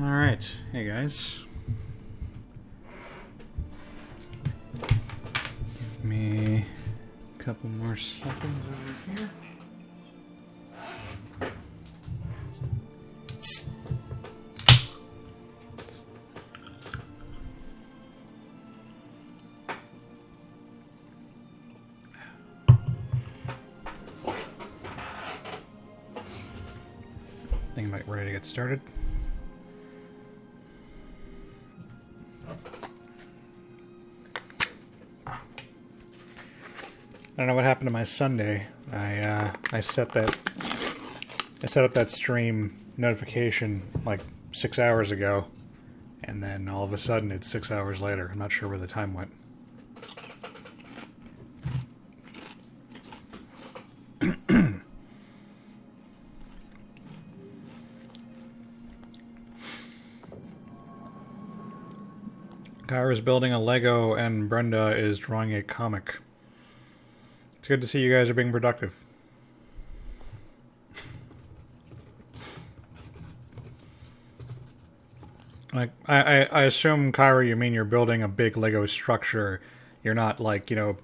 Alright, hey guys. Give me a couple more seconds over here. I think I'm about ready to get started. I don't know what happened to my Sunday. I set up that stream notification like 6 hours ago, and then all of a sudden it's 6 hours later. I'm not sure where the time went. Kyra's building a Lego and Brenda is drawing a comic. It's good to see you guys are being productive. Like, I assume, Kyra, you mean you're building a big Lego structure. You're not, like, you know,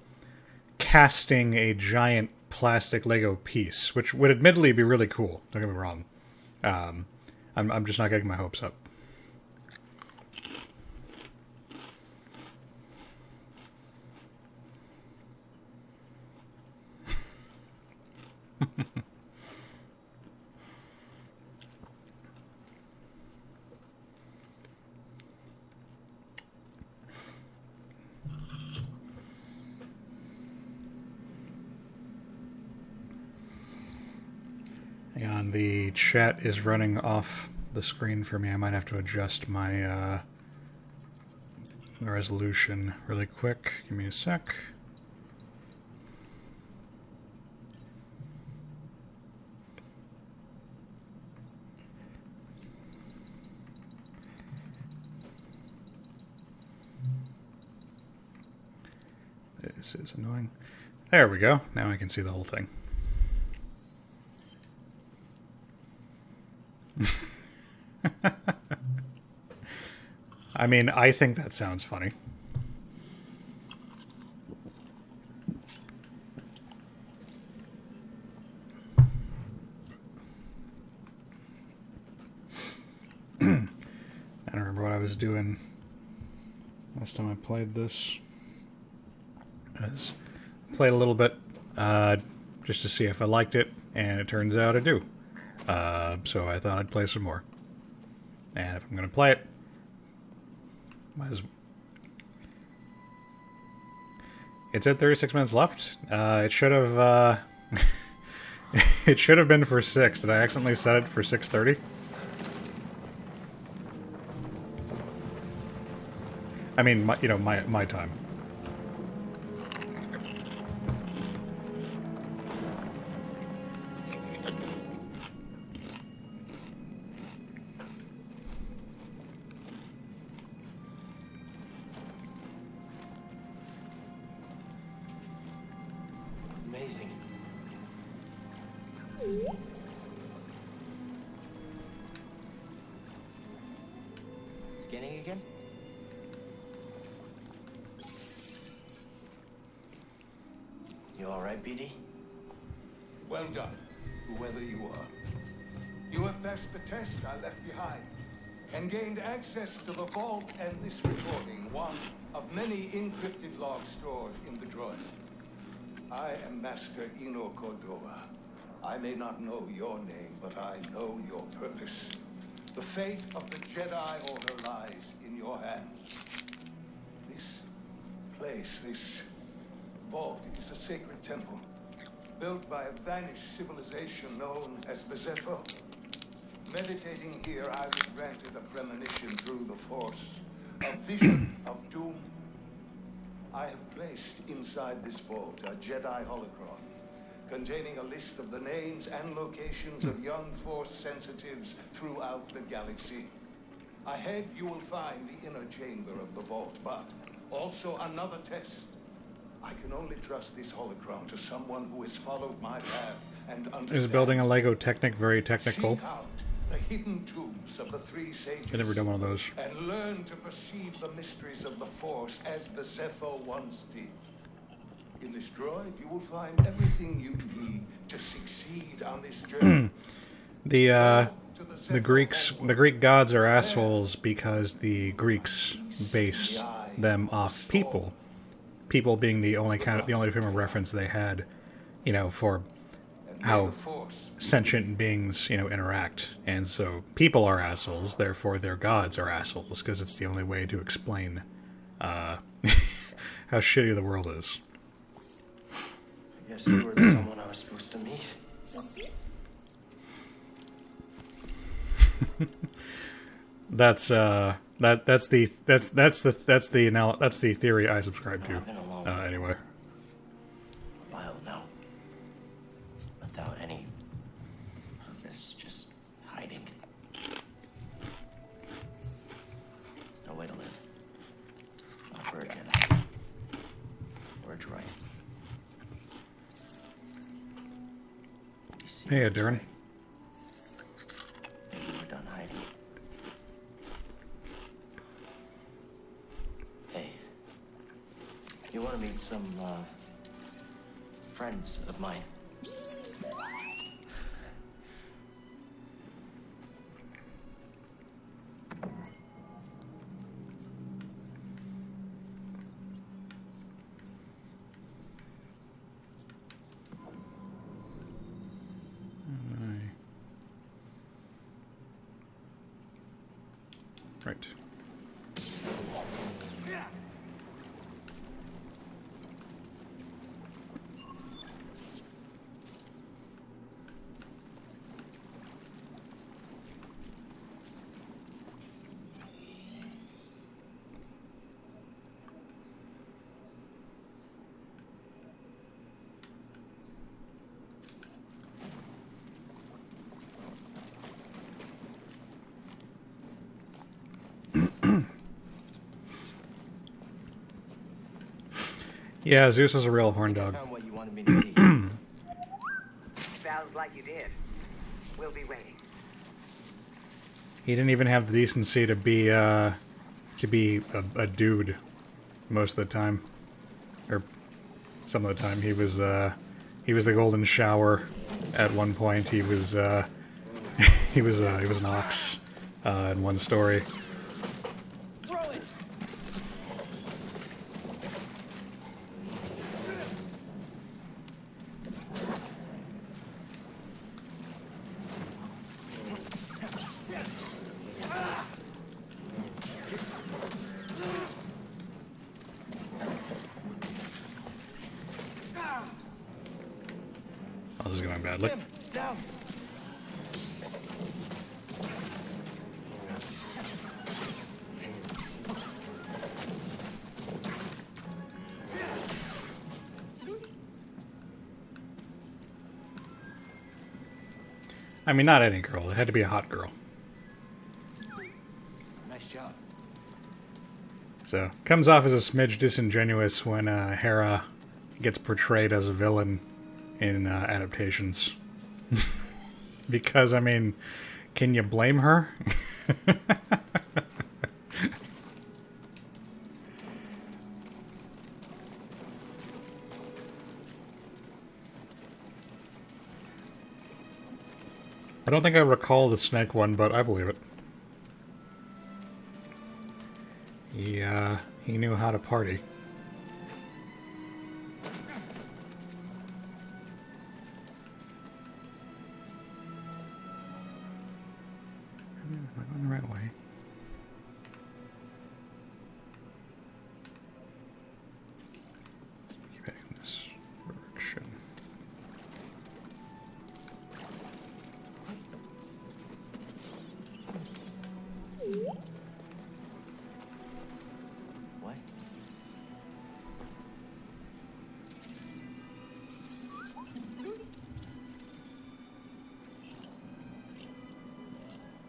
casting a giant plastic Lego piece, which would admittedly be really cool. Don't get me wrong. I'm just not getting my hopes up. Hang on, the chat is running off the screen for me. I might have to adjust my resolution really quick. Give me a sec. This is annoying. There we go. Now I can see the whole thing. I mean, I think that sounds funny. I don't remember what I was doing last time I played this. I played a little bit just to see if I liked it, and it turns out I do. So I thought I'd play some more. And if I'm going to play it, it's at 36 minutes left. It should have it should have been for 6. Did I accidentally set it for 6:30? I mean, my time. Amazing. Scanning again? You all right, BD? Well done, whoever you are. You have passed the test I left behind and gained access to the vault and this recording, one of many encrypted logs stored in the droid. I am Master Eno Cordova. I may not know your name, but I know your purpose. The fate of the Jedi Order lies in your hands. This place, this vault, is a sacred temple, built by a vanished civilization known as the Zephyr. Meditating here, I was granted a premonition through the Force, a vision of doom. I have placed inside this vault a Jedi holocron containing a list of the names and locations of young Force sensitives throughout the galaxy. Ahead, you will find the inner chamber of the vault, but also another test. I can only trust this holocron to someone who has followed my path and understands. Is building a Lego Technic very technical? Seek out the hidden tombs of the three sages. I've never done one of those. And learn to perceive the mysteries of the Force as the Zephyr once did. In this droid, you will find everything you need to succeed on this journey. The Greek gods are assholes because the Greeks based them off people. People being the only frame of reference they had, for how sentient beings, interact. And so people are assholes, therefore their gods are assholes, because it's the only way to explain how shitty the world is. I guess you were the someone I was supposed to meet. That's the theory I subscribe to. Anyway. A while now. Without any purpose, just hiding. There's no way to live. Not for a Jedi. Or a droid. Hey, Darren. Maybe we're done hiding. Hey, you want to meet some friends of mine? Right. Yeah, Zeus was a real horn dog. Found what you wanted me to see. Sounds like you did. We'll be waiting. He didn't even have the decency to be a dude most of the time, or some of the time. He was the golden shower. At one point, he was he was an ox in one story. This is going badly. Down. I mean, not any girl. It had to be a hot girl. Nice job. So, comes off as a smidge disingenuous when Hera gets portrayed as a villain in adaptations. Because, I mean, can you blame her? I don't think I recall the snake one, but I believe it. He knew how to party. Am I going the right way? Keep heading in this direction. What?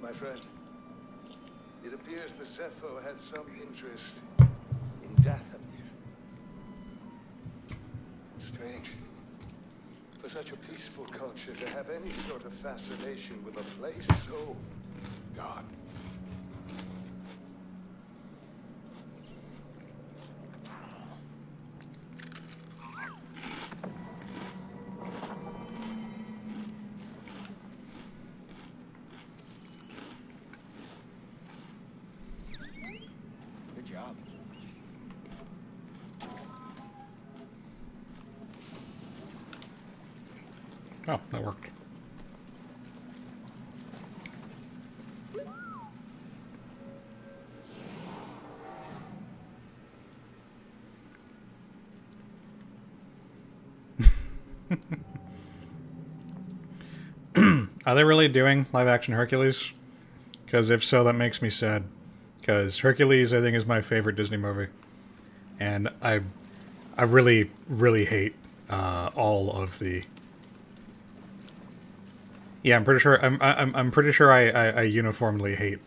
My friend, it appears the Zephyr had some interest in Dathomir. Strange. For For such a peaceful culture to have any sort of fascination with a place so dark. Good job. Oh, that worked. Are they really doing live-action Hercules? Because if so, that makes me sad. Because Hercules, I think, is my favorite Disney movie, and I really, really hate all of the. Yeah, I'm pretty sure. I'm pretty sure I uniformly hate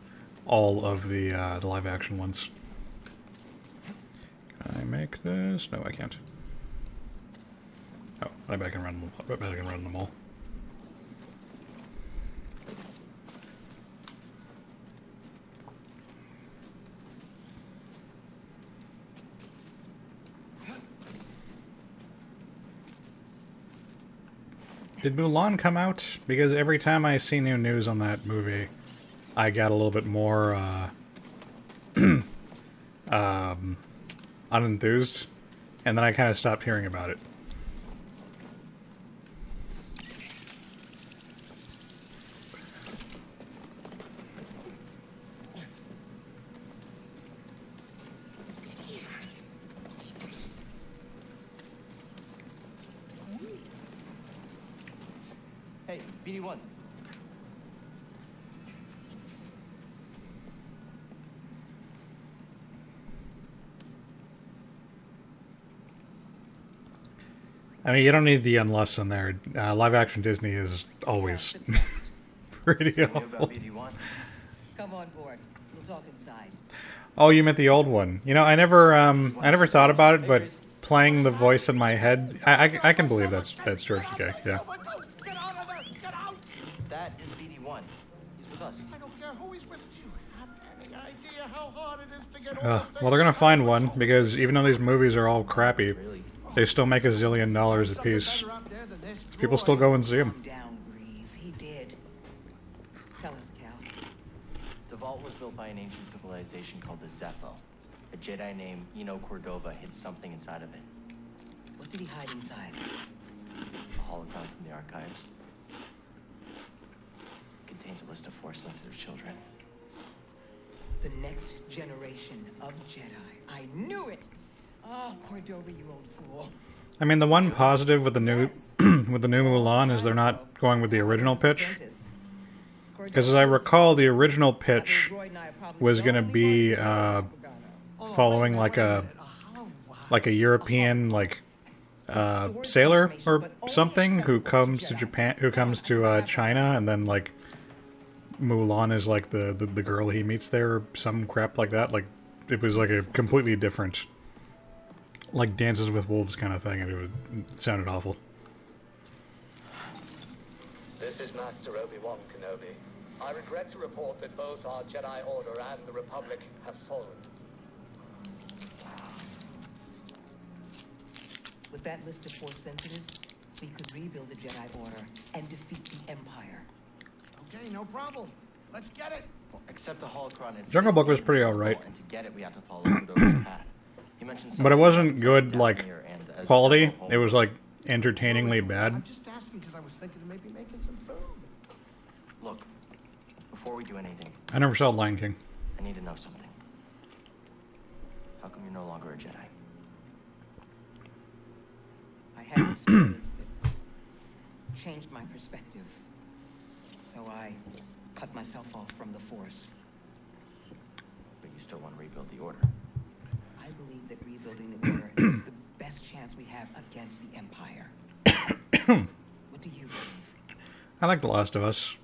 all of the live-action ones. Can I make this? No, I can't. Oh, I bet I can run them. I bet I can run them all. Did Mulan come out? Because every time I see new news on that movie, I got a little bit more unenthused, and then I kind of stopped hearing about it. Hey, BD1. I mean, you don't need the unless in there. Live-action Disney is always pretty Tell me awful. about BD1. Come on board. We'll talk inside. Oh, you meant the old one. You know, I never thought about it, but playing the voice in my head, I can believe that's George Takei. Yeah. Get out of there! Get out! That is BD1. He's with us. I don't care who he's with. Do you have any idea how hard it is to get over Well, they're gonna find one because even though these movies are all crappy, Really? they still make $1 zillion a piece. People still go and see them. Calm down, Breeze. He did. Tell us, Cal. The vault was built by an ancient civilization called the Zepho. A Jedi named Eno Cordova hid something inside of it. What did he hide inside? A hologram from the archives. Contains a list of Force-sensitive children. The next generation of Jedi. I knew it! Oh, Cordova, you old fool. I mean, the one positive with the new with the new Mulan is they're not going with the original pitch. Because as I recall, the original pitch was going to be following like a European sailor or something who comes to Japan, who comes to China, and then like Mulan is like the girl he meets there, or some crap like that. Like it was like a completely different, like Dances with Wolves kind of thing, and it sounded awful. This is Master Obi-Wan Kenobi. I regret to report that both our Jedi Order and the Republic have fallen. With that list of Force sensitives, we could rebuild the Jedi Order and defeat the Empire. Okay, no problem. Let's get it. Well, except the holocron is... Jungle Book was pretty alright. And to get it, we have to follow Cordova's path. He mentioned But it wasn't good, down like, here and as quality. Zepho It was, like, entertainingly I'm bad. just asking because I was thinking of maybe making some food. Look, before we do anything, I never saw Lion King. I need to know something. How come you're no longer a Jedi? I had an experience that changed my perspective. So I cut myself off from the Force. But you still want to rebuild the Order. I believe that rebuilding the Order is the best chance we have against the Empire. What do you believe? I like The Last of Us.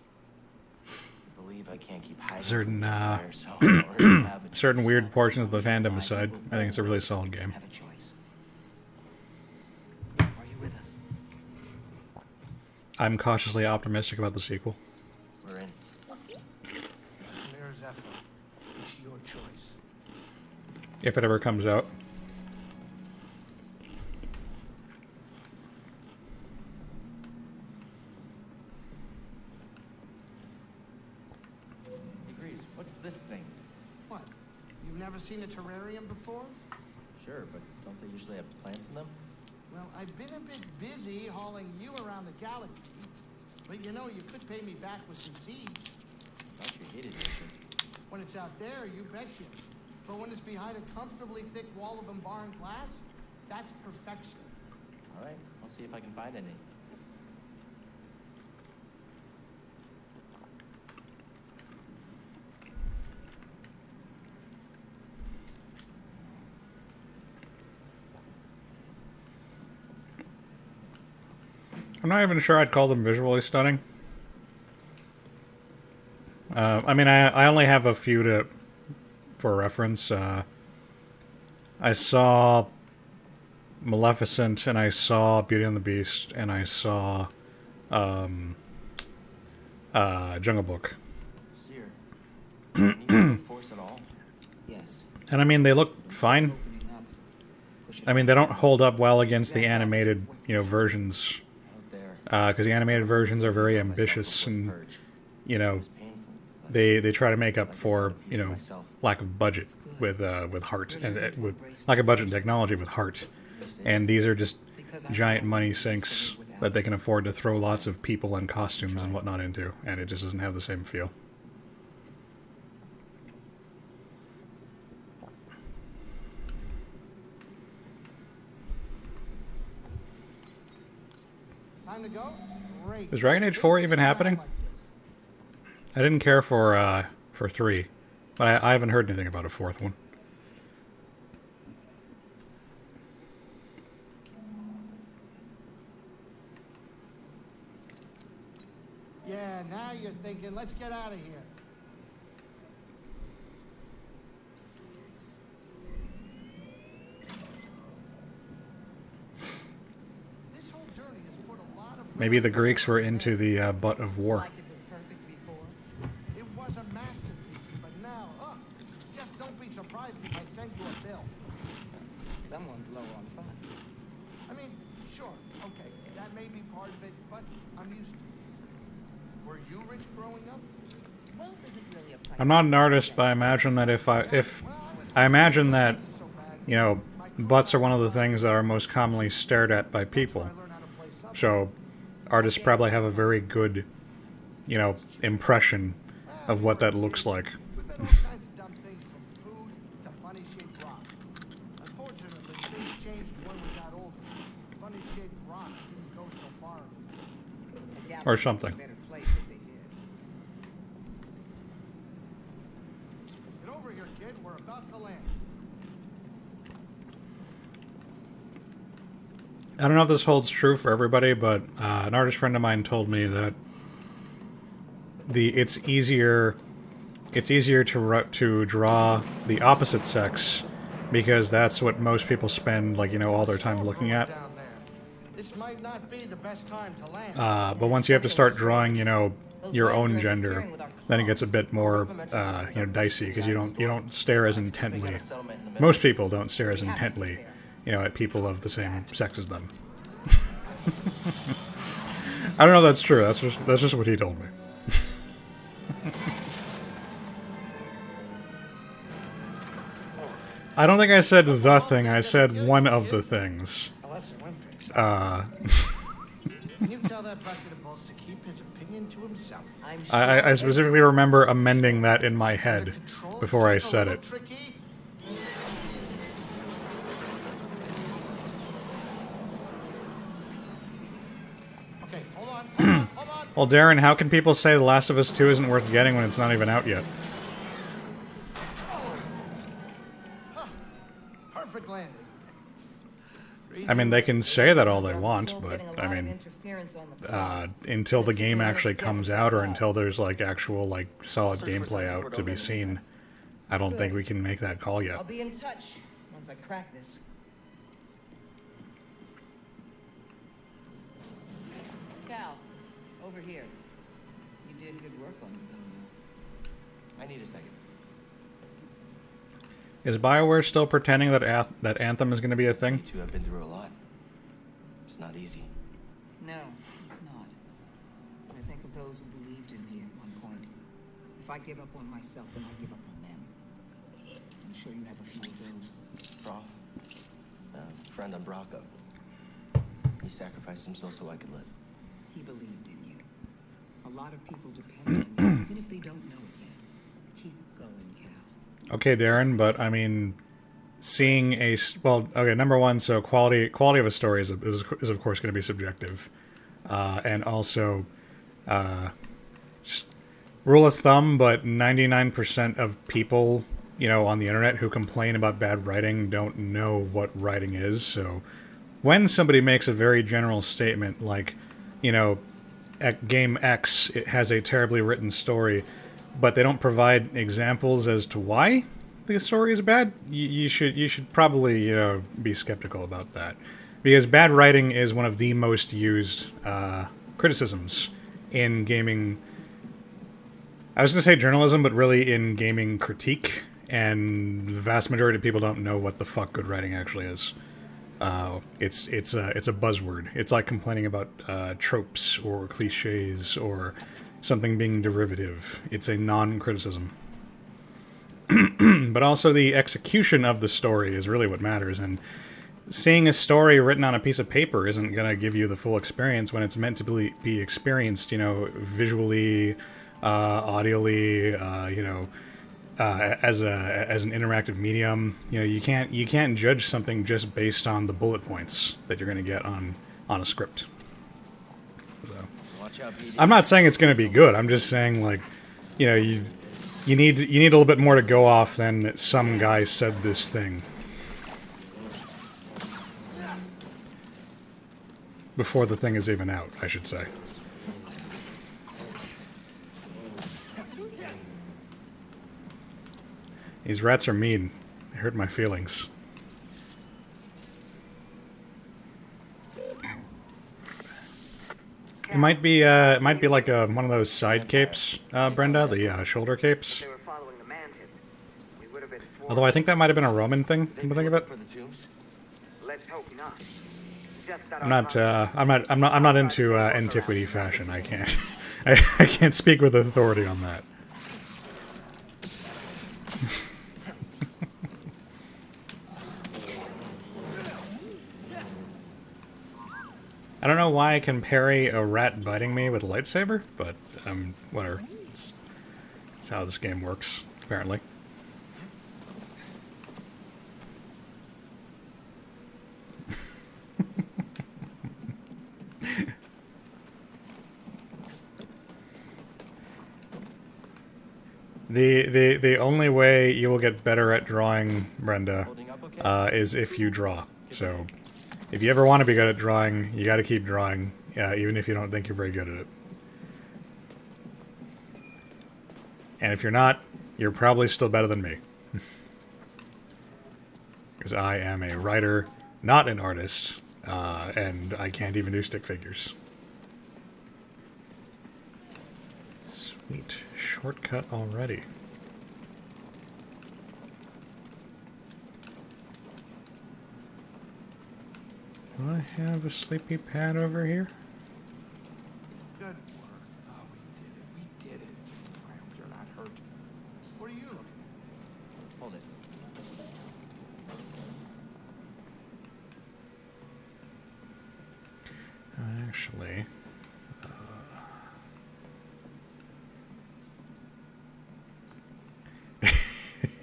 I believe I can't keep hiding Certain, from the Empire, so in order to have a Certain weird chance portions of the to fandom survive, aside, we I think it's a really solid game. Have a choice. Are you with us? I'm cautiously optimistic about the sequel. We're in. Clear Zephyr. It's your choice. If it ever comes out. Grease, what's this thing? What? You've never seen a terrarium before? Sure, but don't they usually have plants in them? Well, I've been a bit busy hauling you around the galaxy. But you know, you could pay me back with some seeds. Thought you hated nature. When it's out there, you betcha. But when it's behind a comfortably thick wall of embarned glass, that's perfection. All right, I'll see if I can find any. I'm not even sure I'd call them visually stunning. I mean, I only have a few for reference. I saw Maleficent, and I saw Beauty and the Beast, and I saw Jungle Book. Seer, can you use the force at all? Yes. And I mean, they look fine. Opening up. Push it I mean, they don't hold up well against the animated, versions. Out there. Because the animated versions are very ambitious, and Purge. you know, It was painful. but they try to make up for lack of budget with heart, and with lack of budget and technology with heart. And these are just giant money sinks that they can afford to throw lots of people and costumes and whatnot into, and it just doesn't have the same feel. Time to go? Great. Is Dragon Age 4 even happening? I didn't care for 3, but I haven't heard anything about a 4th one. Yeah, now you're thinking, let's get out of here. This whole journey has put a lot of... Maybe the Greeks were into the butt of war. like it was perfect before. It was a masterpiece, but now, just don't be surprised if I send you a bill. Someone's low on funds. I mean, sure, okay, that may be part of it, but I'm used to it. Were you rich growing up? Wealth isn't really a I'm not an artist, but I imagine that if I imagine that, butts are one of the things that are most commonly stared at by people. So, artists probably have a very good, impression of what that looks like. We've been all kinds of dumb things from food to funny-shaped rocks. Unfortunately, things changed when we got older. Funny-shaped rocks didn't go so far. A gap Or would be something. a better place if they did. Get over here, kid. We're about to land. I don't know if this holds true for everybody, but an artist friend of mine told me that it's easier to draw the opposite sex because that's what most people spend all their time looking at. Down there. This might not be the best time to land. But once you have to start drawing, your own gender, then it gets a bit more dicey because you don't stare as intently. Most people don't stare as intently, at people of the same sex as them. I don't know if that's true. That's just what he told me. I don't think I said the thing. I said one of the things. Unless it went fixed. Can you tell that bucket of balls to keep his opinion to himself? I'm sure I specifically remember amending that in my head before I said it. Tricky? Okay, hold on. Well, Darren, how can people say The Last of Us 2 isn't worth getting when it's not even out yet? Perfect landing. I mean, they can say that all they want, still but, getting a lot I of mean, interference on the comms. until the game actually comes out or until there's, actual, solid gameplay out to be seen, I don't think we can make that call I'll yet. be in touch once I crack this. Cal, over here. You did good work on the gun. I need a second. Is BioWare still pretending that that Anthem is going to be a thing? You two have been through a lot. It's not easy. No, it's not. I think of those who believed in me at one point. If I give up on myself, then I give up on them. I'm sure you have a few of those. Prof. Friend on Bracco. He sacrificed himself so I could live. He believed in you. A lot of people depend on you, even if they don't know it yet. Keep going, Cal. Okay, Darren, but I mean, seeing okay, number one, so quality of a story is of course going to be subjective, and also, just rule of thumb, but 99% of people, on the internet who complain about bad writing don't know what writing is. So when somebody makes a very general statement like, at game X it has a terribly written story, but they don't provide examples as to why the story is bad, you should probably be skeptical about that, because bad writing is one of the most used criticisms in gaming. I was going to say journalism, but really in gaming critique, and the vast majority of people don't know what the fuck good writing actually is. It's a buzzword. It's like complaining about tropes or cliches or something being derivative. It's a non-criticism. But also the execution of the story is really what matters, and seeing a story written on a piece of paper isn't going to give you the full experience when it's meant to be experienced, visually, audially, as an interactive medium. You can't judge something just based on the bullet points that you're going to get on a script. So, Watch out, PD. I'm not saying it's going to be good. I'm just saying, like, you need a little bit more to go off than some guy said this thing. Before the thing is even out, I should say. These rats are mean. They hurt my feelings. It might be like one of those side capes, Brenda, the shoulder capes. They were following the mantis. We would have been swarmed. Although I think that might have been a Roman thing. Come to think of it, For the tombs? Let's hope not. Just got I'm our not into antiquity fashion. I can't I can't speak with authority on that. I don't know why I can parry a rat biting me with a lightsaber, but whatever. It's how this game works, apparently. The only way you will get better at drawing, Brenda, Holding up okay? is if you draw. So, if you ever want to be good at drawing, you got to keep drawing, even if you don't think you're very good at it. And if you're not, you're probably still better than me. Because I am a writer, not an artist, and I can't even do stick figures. Sweet. Shortcut already. Do I have a sleepy pad over here? Good work. Oh, we did it. I hope you're not hurt. What are you looking at? Hold it. Actually...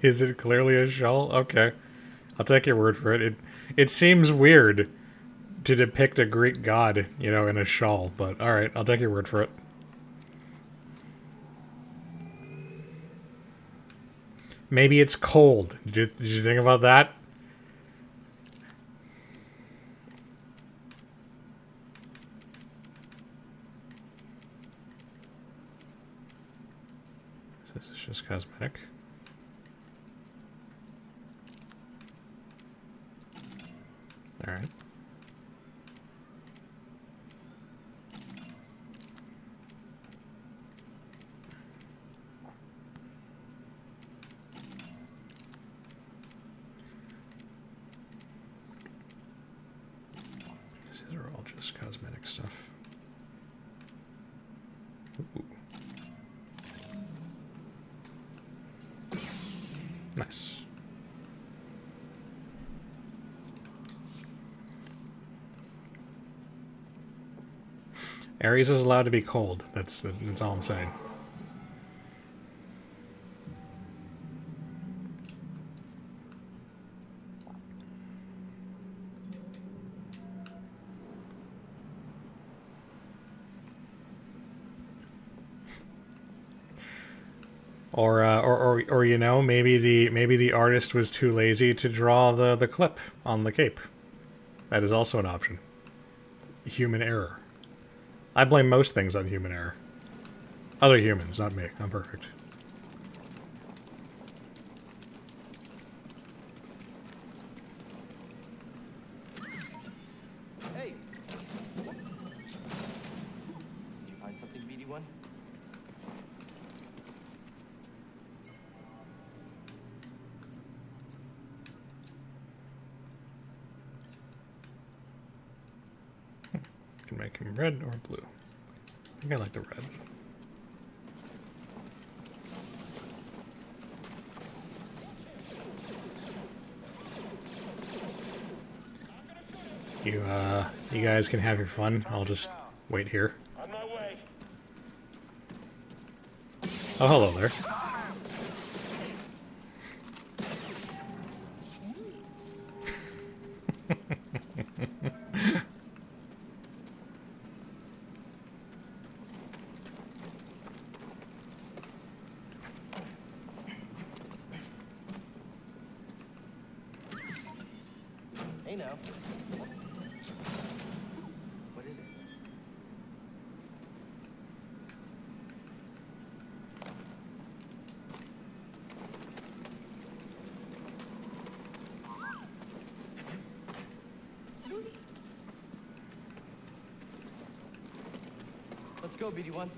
Is it clearly a shawl? Okay. I'll take your word for it. It seems weird to depict a Greek god, in a shawl, but alright, I'll take your word for it. Maybe it's cold. Did you think about that? This is just cosmetic. Alright. this cosmetic stuff. Ooh. Nice. Ares is allowed to be cold. That's all I'm saying. Or you know, maybe the artist was too lazy to draw the clip on the cape. That is also an option. Human error. I blame most things on human error. Other humans, not me. I'm perfect. Hey! Did you find something, BD1? Can make him red or blue. I think I like the red. You guys can have your fun. I'll just wait here. On my way. Oh, hello there. Hey now. What is it? Let's go, BD1.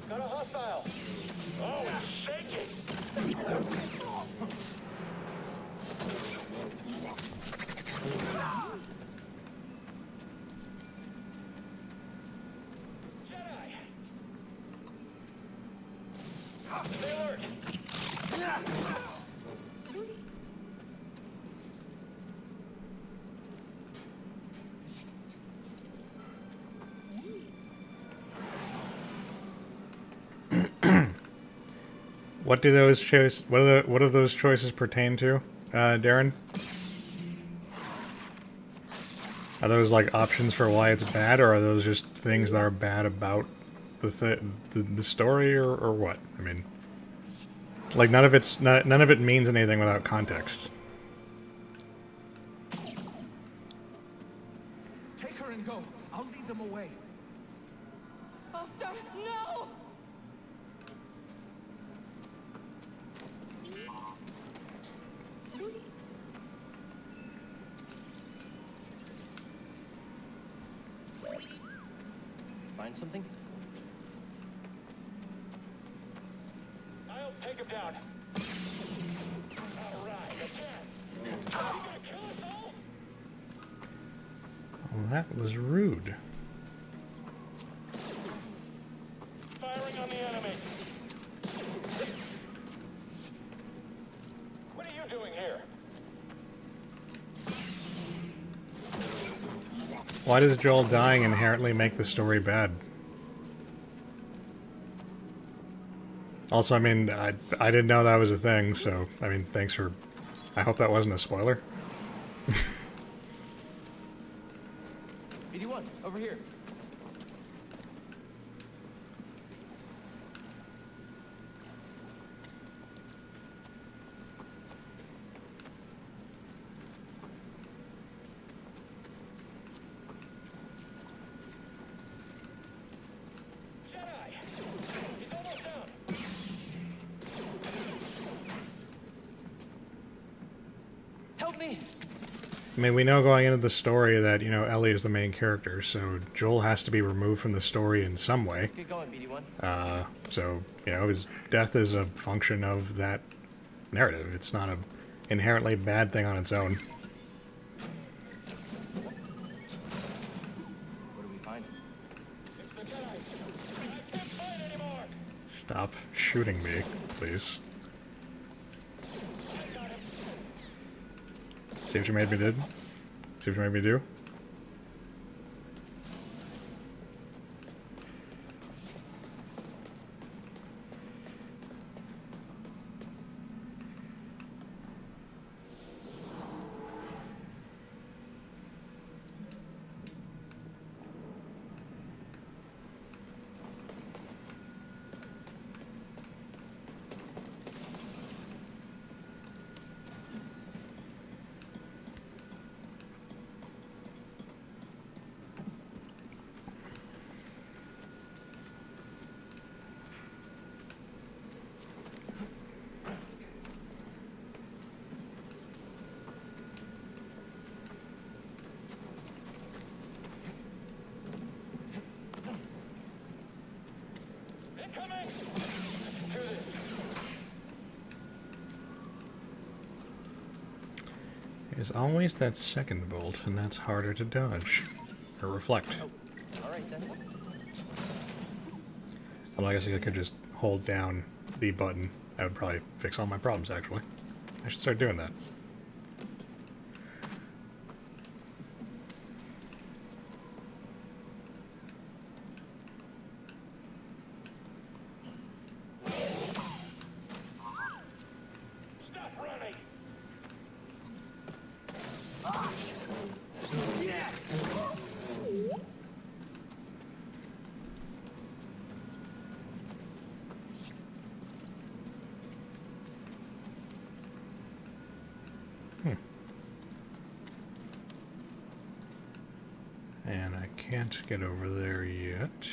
Got a hostile. Oh, it's shaking. Jedi. Stay alert. What do those what do those choices pertain to, Darren? Are those like options for why it's bad, or are those just things that are bad about the story, or what? I mean, like none of it means anything without context. Take her and go. I'll lead them away. Buster, no! Find something? I'll take him down. All right, again. You gonna kill us all? Well, that was rude. Firing on the enemy. What are you doing here? Why does Joel dying inherently make the story bad? Also, I mean, I didn't know that was a thing, so, I mean, thanks for... I hope that wasn't a spoiler. BD1, over here. Jedi! He's almost down. Help me! I mean, we know going into the story that, you know, Ellie is the main character, so Joel has to be removed from the story in some way. Let's get going, BD1. So, you know, his death is a function of that narrative. It's not a inherently bad thing on its own. What do we find? Stop shooting me, please. See what you made me do? See what you made me do? There's always that second bolt, and that's harder to dodge. Or reflect. Alright then. Well, I guess I could just hold down the button. That would probably fix all my problems, actually. I should start doing that. And I can't get over there yet.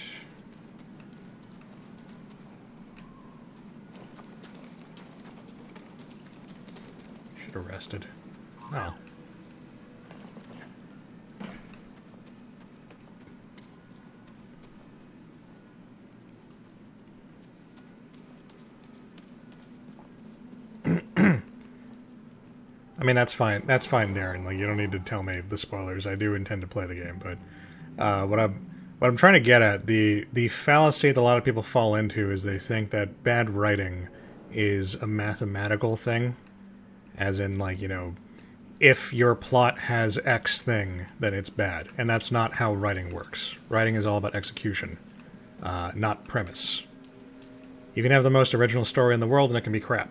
Should have rested. Oh. I mean, that's fine. That's fine, Darren. Like, you don't need to tell me the spoilers. I do intend to play the game, but what I'm trying to get at, the fallacy that a lot of people fall into is they think that bad writing is a mathematical thing, as in, like, you know, if your plot has X thing, then it's bad, and that's not how writing works. Writing is all about execution, not premise. You can have the most original story in the world, and it can be crap.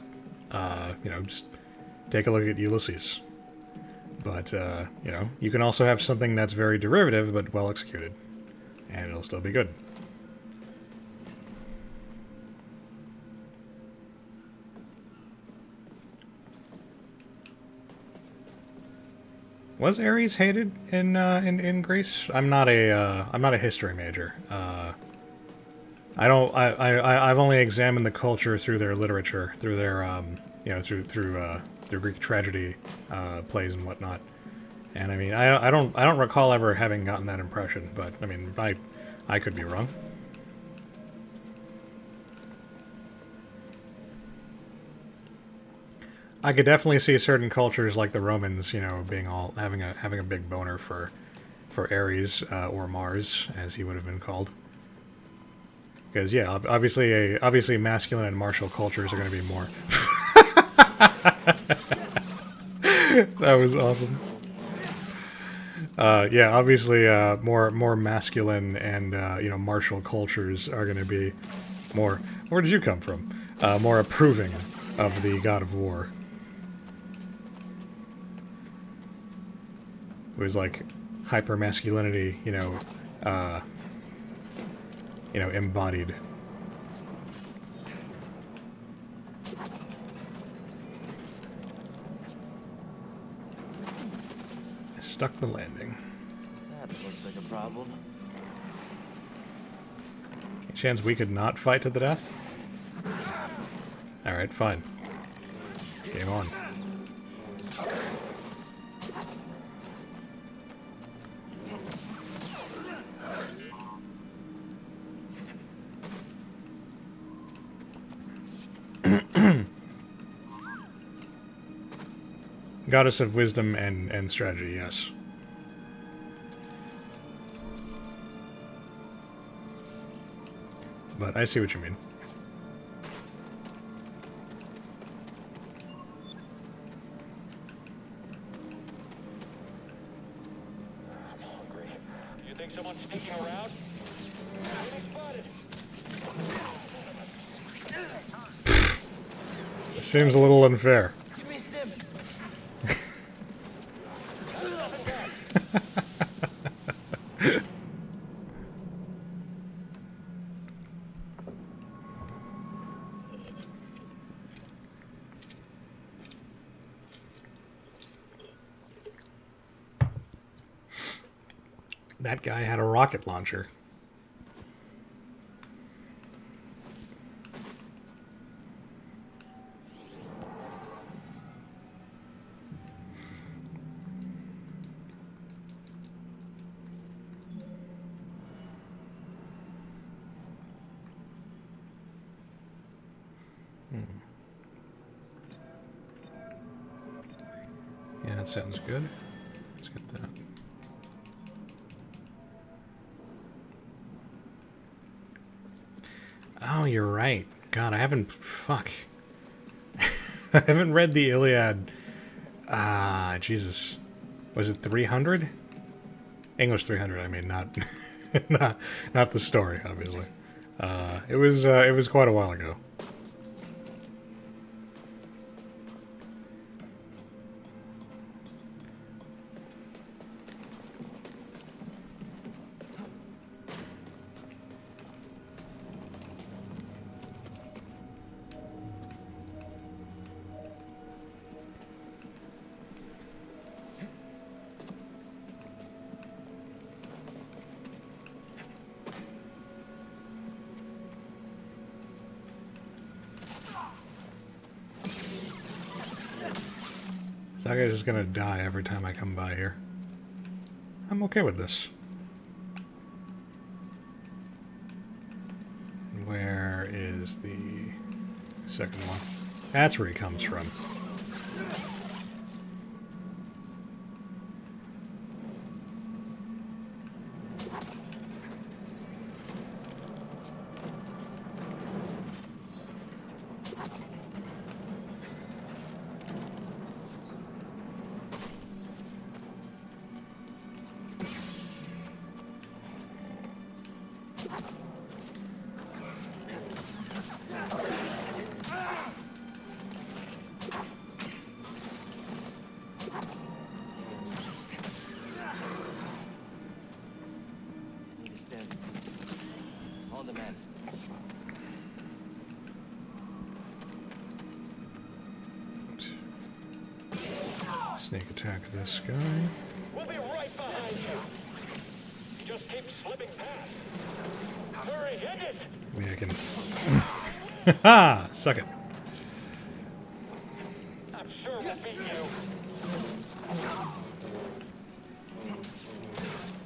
You know, just take a look at Ulysses. But, you know, you can also have something that's very derivative, but well executed. And it'll still be good. Was Ares hated in Greece? I'm not a history major. I've only examined the culture through their literature, through their you know, through Greek tragedy plays and whatnot. And I mean, I don't recall ever having gotten that impression, but I mean, I could be wrong. I could definitely see certain cultures like the Romans, you know, being all having a big boner for Ares or Mars, as he would have been called. Because yeah, obviously masculine and martial cultures are going to be more. That was awesome. Yeah, obviously more masculine and you know, martial cultures are going to be more. Where did you come from? More approving of the god of war. It was like hyper masculinity, you know, embodied. Stuck the landing. That looks like a problem. Any chance we could not fight to the death? Alright, fine. Game on. Goddess of wisdom and strategy, yes. But I see what you mean. I'm hungry. You think someone's sneaking around? Enemy spotted. It seems a little unfair. You missed him. That guy had a rocket launcher. Yeah, that sounds good. Let's get that. Oh, you're right. God, I haven't... Fuck. I haven't read the Iliad. Ah, Jesus. Was it 300? English 300, I mean, not... not the story, obviously. It was quite a while ago. That guy's just gonna die every time I come by here. I'm okay with this. Where is the second one? That's where he comes from. Need to stand. On the man. Sneak attack this guy. We'll be right behind you. Just keep slipping past. Hurry, hit it! Maybe I can... Ha! Suck it. I'm sure we'll beat you.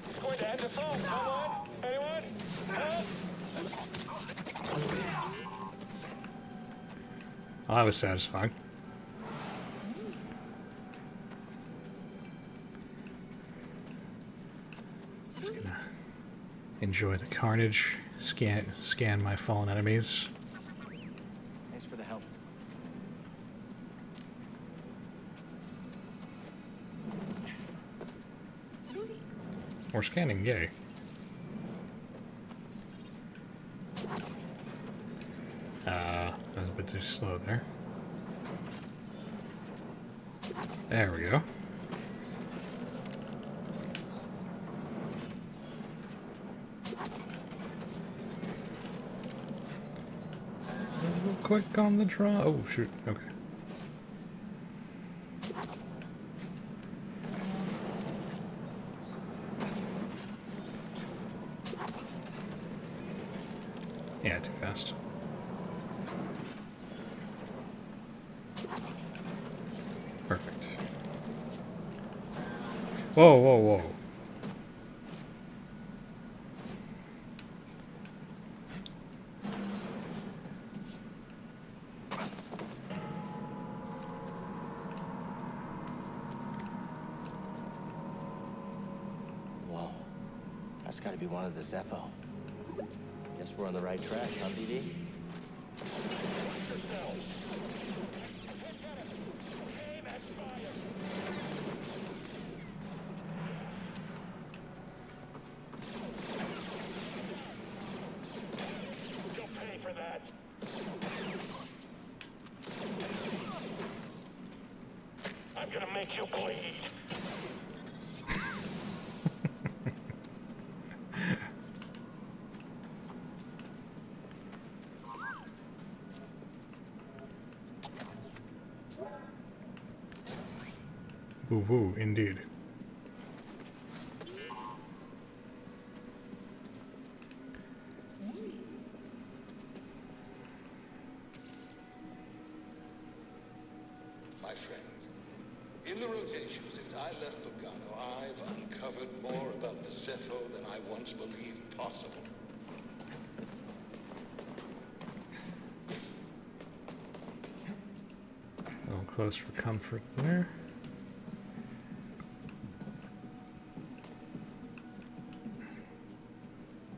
It's going to end us all. Come on. Anyone? Help? Well, that was satisfying. Just gonna enjoy the carnage. Scan my fallen enemies. Thanks for the help. Or scanning, yay. That was a bit too slow there. There we go. A little quick on the draw. Oh, shoot. Okay. Yeah, too fast. Perfect. Whoa, whoa, whoa. It's gotta be one of the Zepho. Guess we're on the right track, huh, BD? You'll pay for that. I'm gonna make you bleed. Woo-woo, indeed. My friend, in the rotation since I left Lugano, I've uncovered more about the Zepho than I once believed possible. A little close for comfort there.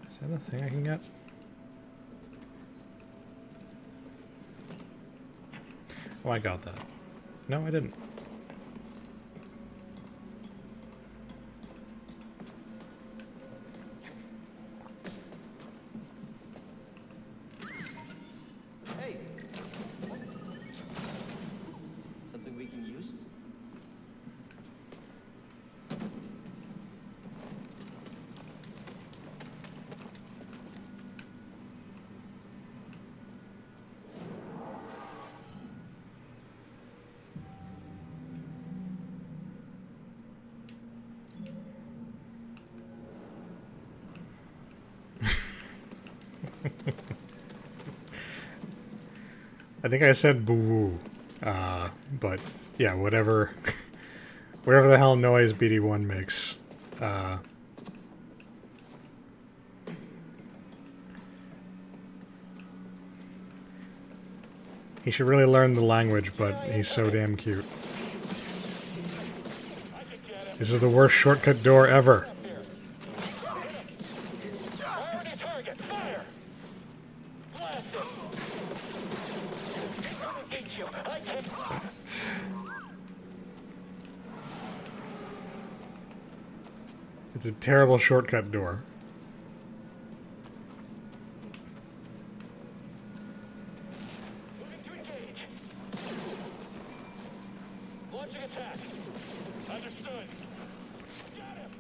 Is that a thing I can get? Oh, I got that. No, I didn't. Hey! Something we can use? I think I said boo, but yeah, whatever, whatever the hell noise BD1 makes. He should really learn the language, but he's so damn cute. This is the worst shortcut door ever. Priority target, fire! Blast it! Beat you. I can... It's a terrible shortcut door. Moving to engage. Launching attack. Understood. Got him.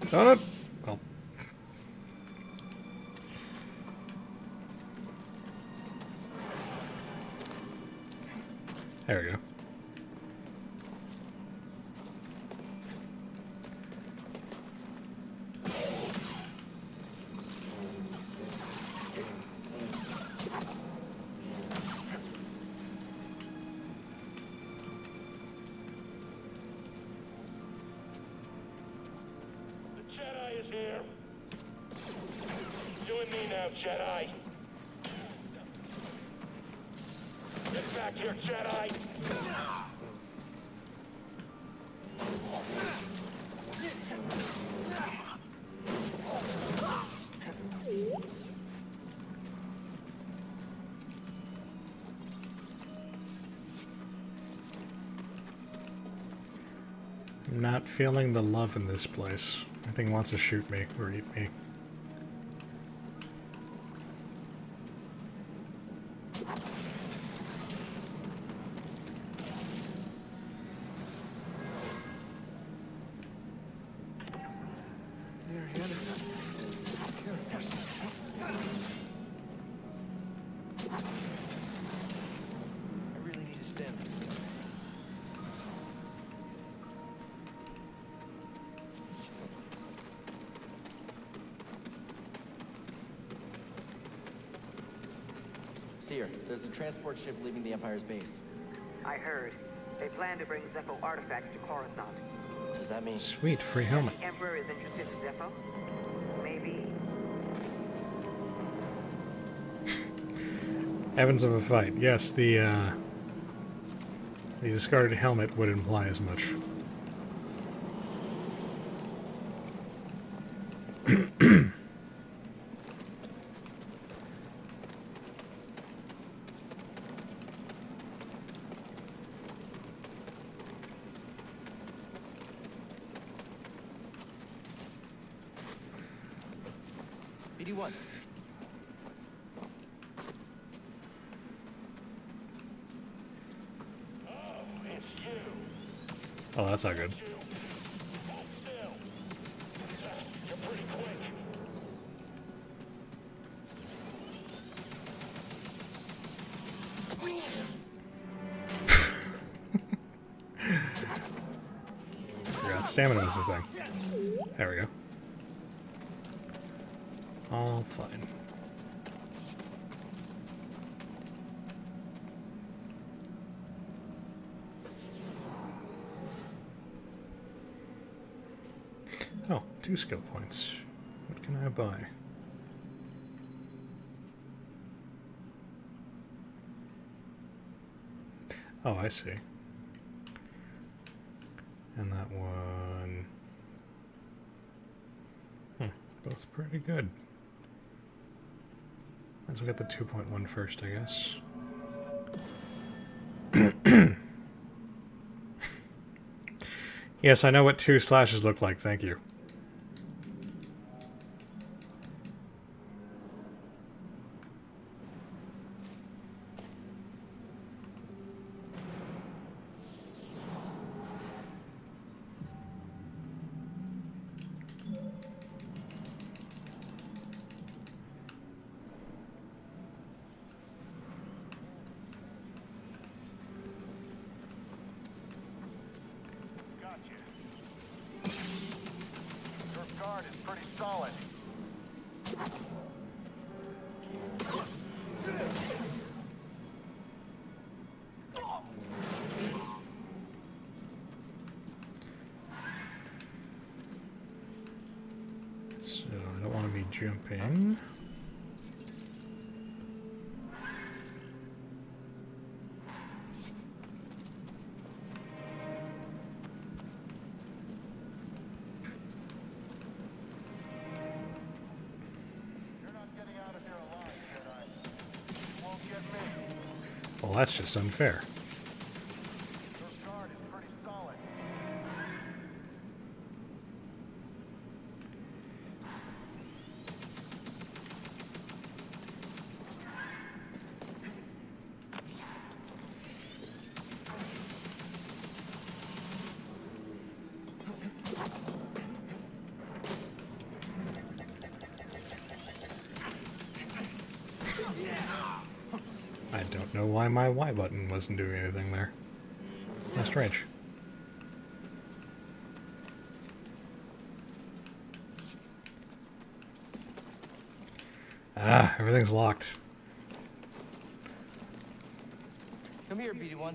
Donut. Oh. There we go. The Jedi is here. You and me now, Jedi. Get back here, Jedi. I'm not feeling the love in this place. I think wants to shoot me or eat me. I really need to stem. Seer, there's a transport ship leaving the Empire's base. I heard. They plan to bring Zepho artifacts to Coruscant. What does that mean? Sweet, free helmet. The Emperor is interested in Zepho? Maybe. Heavens of a fight. Yes, the discarded helmet would imply as much. BD1. Oh, that's not good. Forgot stamina was the thing. There we go. All fine. Oh, 2 skill points. What can I buy? Oh, I see. And that one... both pretty good. Might as well get the 2.1 first, I guess. Yes, I know what 2 slashes look like, thank you. So, I don't want to be jumping. Well, that's just unfair. I don't know why my Y button wasn't doing anything there. That's strange. Ah, everything's locked. Come here, BD1.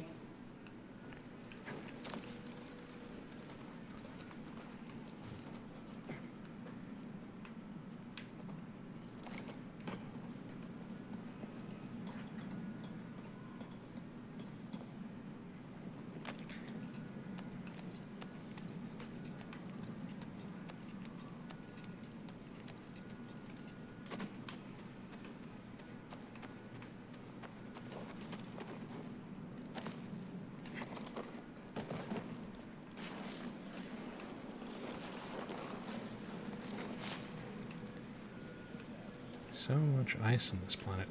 So much ice on this planet.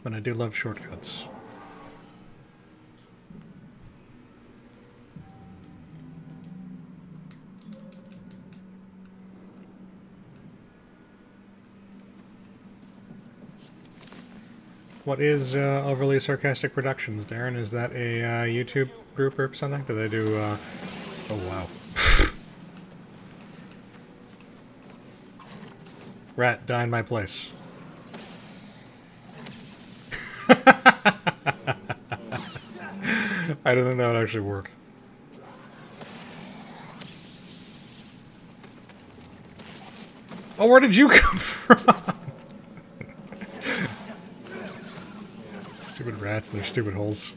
But I do love shortcuts. What is Overly Sarcastic Productions, Darren? Is that a YouTube group or something? Do they do... Oh, wow. Rat, die in my place. I don't think that would actually work. Oh, where did you come from? Stupid rats and their stupid holes.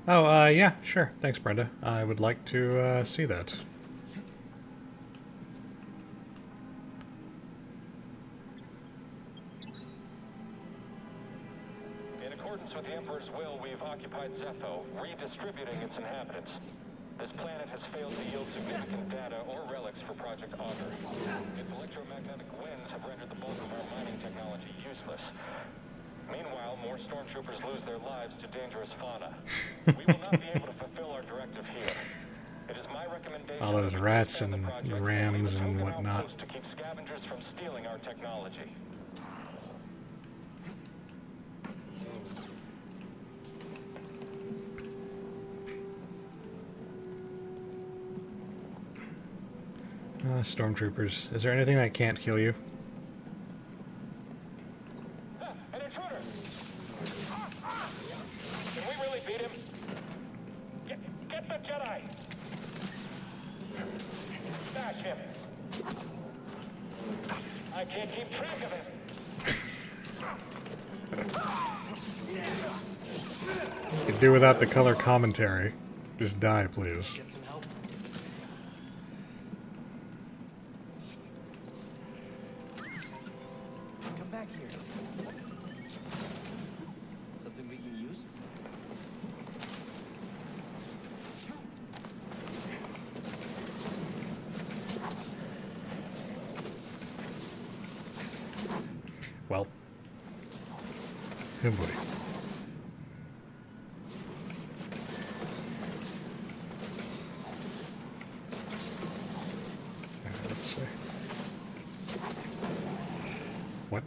Oh, yeah, sure. Thanks, Brenda. I would like to, see that. In accordance with the Emperor's will, we've occupied Zepho, redistributing its inhabitants. This planet has failed to yield significant data or relics for Project Augur. Its electromagnetic winds have rendered the bulk of our mining technology useless. Meanwhile, more stormtroopers lose their lives to dangerous fauna. We will not be able to fulfill our directive here. It is my recommendation. All those rats and rams and whatnot. To keep scavengers from stealing our technology. Stormtroopers. Is there anything that can't kill you? An intruder! Can we really beat him? Get the Jedi! Smash him! I can't keep track of him! Could do without the color commentary. Just die, please. Get some help. Come back here. Something we can use? Well. Oh boy. Alright, let's see. What?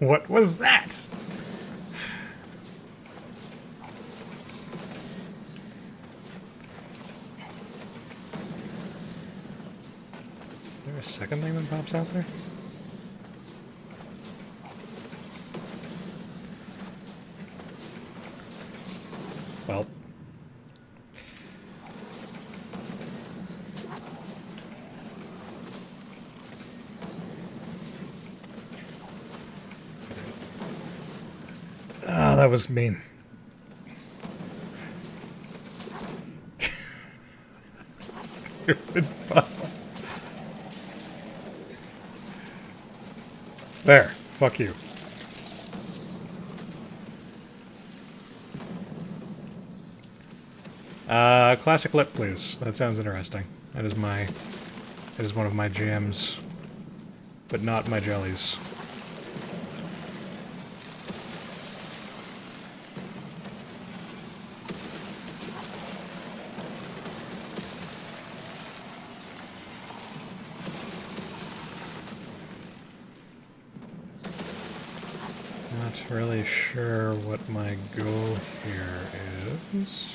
What was that? Is there a second thing that pops out there? Well. Ah, that was mean. Stupid puzzle. There. Fuck you. Classic lip, please. That sounds interesting. That is one of my jams, but not my jellies. Not really sure what my goal here is.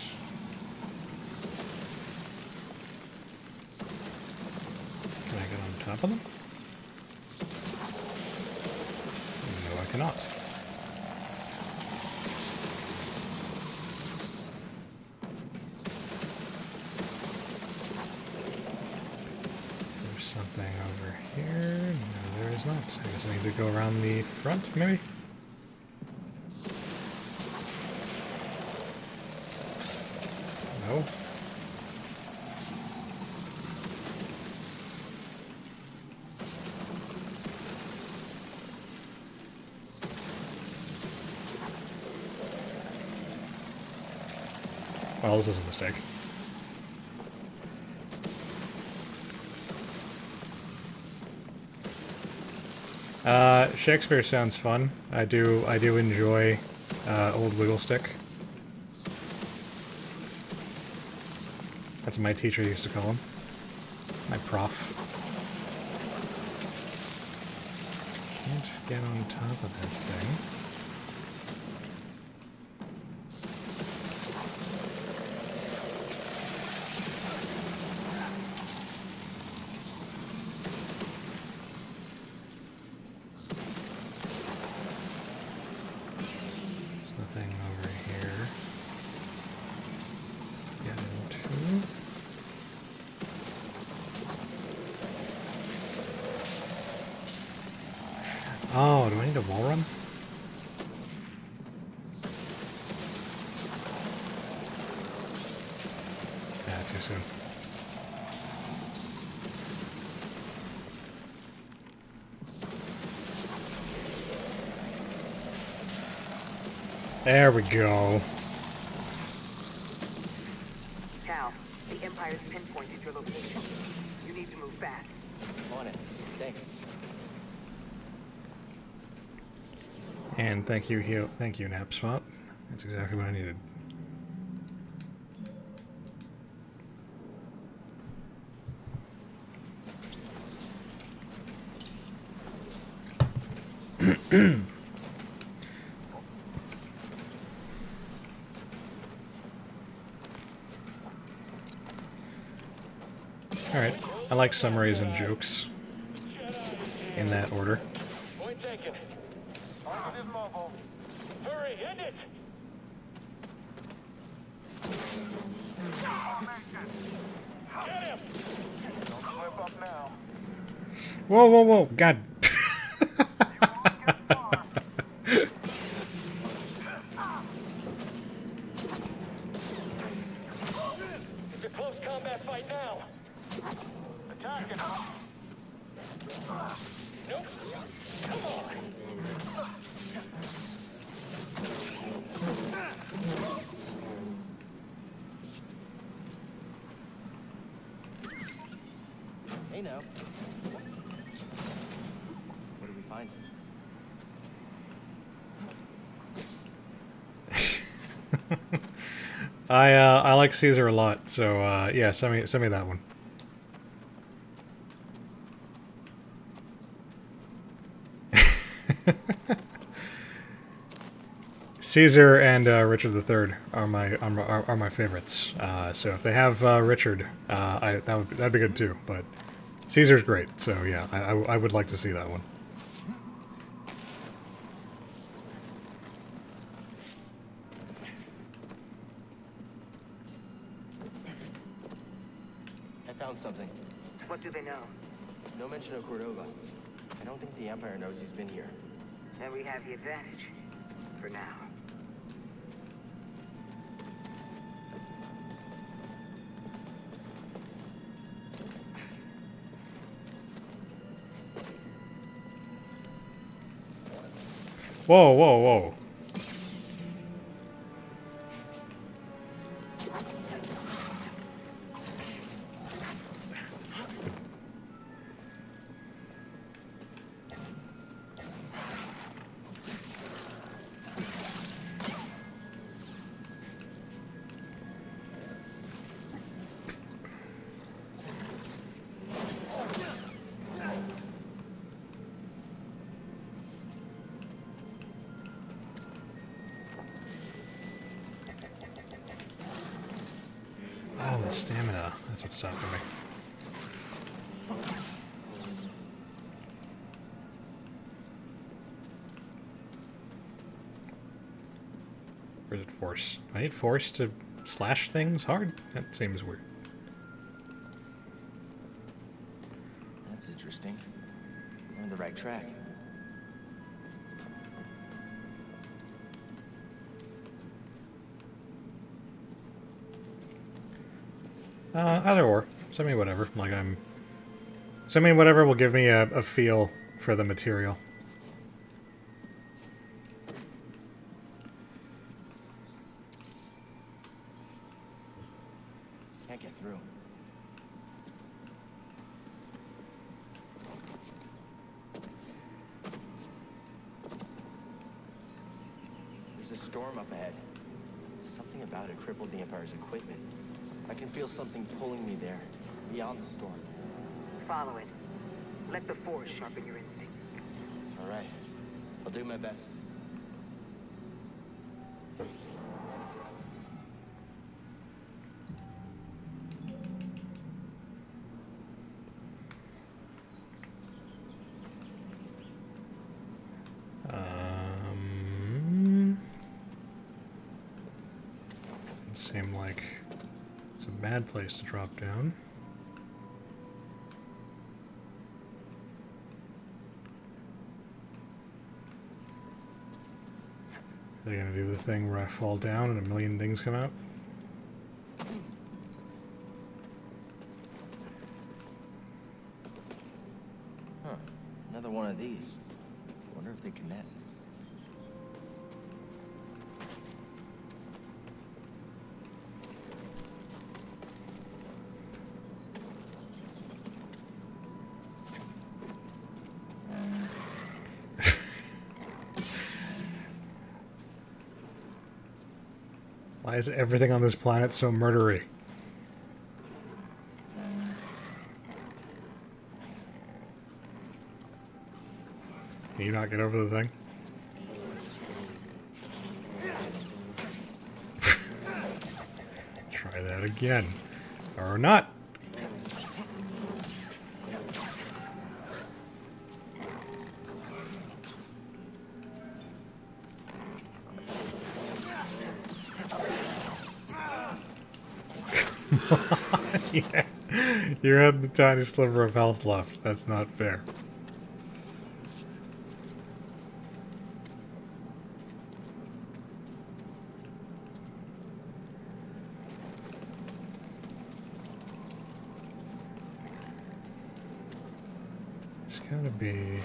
Can I get on top of them? No, I cannot. There's something over here. No, there is not. I guess I need to go around the front, maybe? No. Well, this is a mistake. Shakespeare sounds fun. I do enjoy old Wiggle Stick. That's what my teacher used to call him. My prof. Can't get on top of that thing. There's nothing over here. Get into. Oh, do I need a wall run? Yeah, too soon. There we go. Cal, the Empire's pinpointed your location. You need to move fast. On it. Thanks. And thank you, Napspot. That's exactly what I needed. Alright, I like summaries and jokes in that order. Point taken. Positive mobile. Hurry, end it! Get him! Don't slip up now. Whoa, whoa, whoa, God. It's a close combat fight now. Attacking. Nope. Come on. Hey now. What did we find? I like Caesar a lot, so yeah, send me that one. Caesar and Richard III are my favorites. So if they have Richard, that'd be good too. But Caesar's great, so yeah, I would like to see that one. I found something. What do they know? No mention of Cordova. I don't think the Empire knows he's been here. Then we have the advantage. For now. Whoa, whoa, whoa. Oh, the stamina. That's what's stopping me. Or is it force? Do I need force to slash things hard? That seems weird. That's interesting. We're on the right track. Either or. Send me whatever. Send me whatever will give me a feel for the material. Can't get through. There's a storm up ahead. Something about it crippled the Empire's equipment. I can feel something pulling me there, beyond the storm. Follow it. Let the Force sharpen your instincts. All right. I'll do my best. Doesn't seem like it's a bad place to drop down. Are they gonna do the thing where I fall down and a million things come out? Huh. Another one of these. Wonder if they connect. Why is everything on this planet so murdery? Can you not get over the thing? Try that again. Or not. Yeah. You had the tiny sliver of health left. That's not fair. There's gotta be...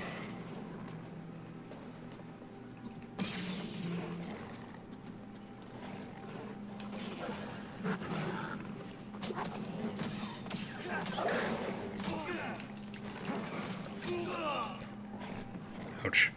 Ouch.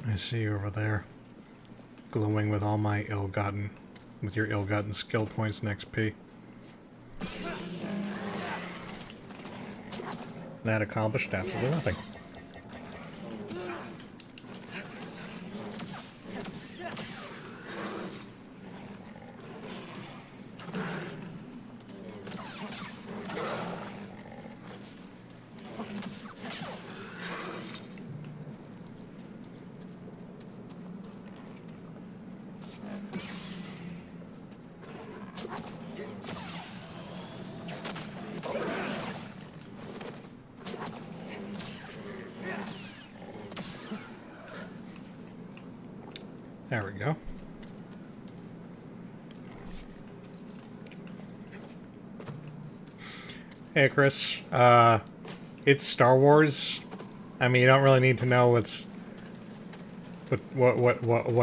I see you over there, glowing with all my with your ill-gotten skill points and XP. That accomplished absolutely nothing. There we go. Hey, Chris. It's Star Wars. I mean, you don't really need to know what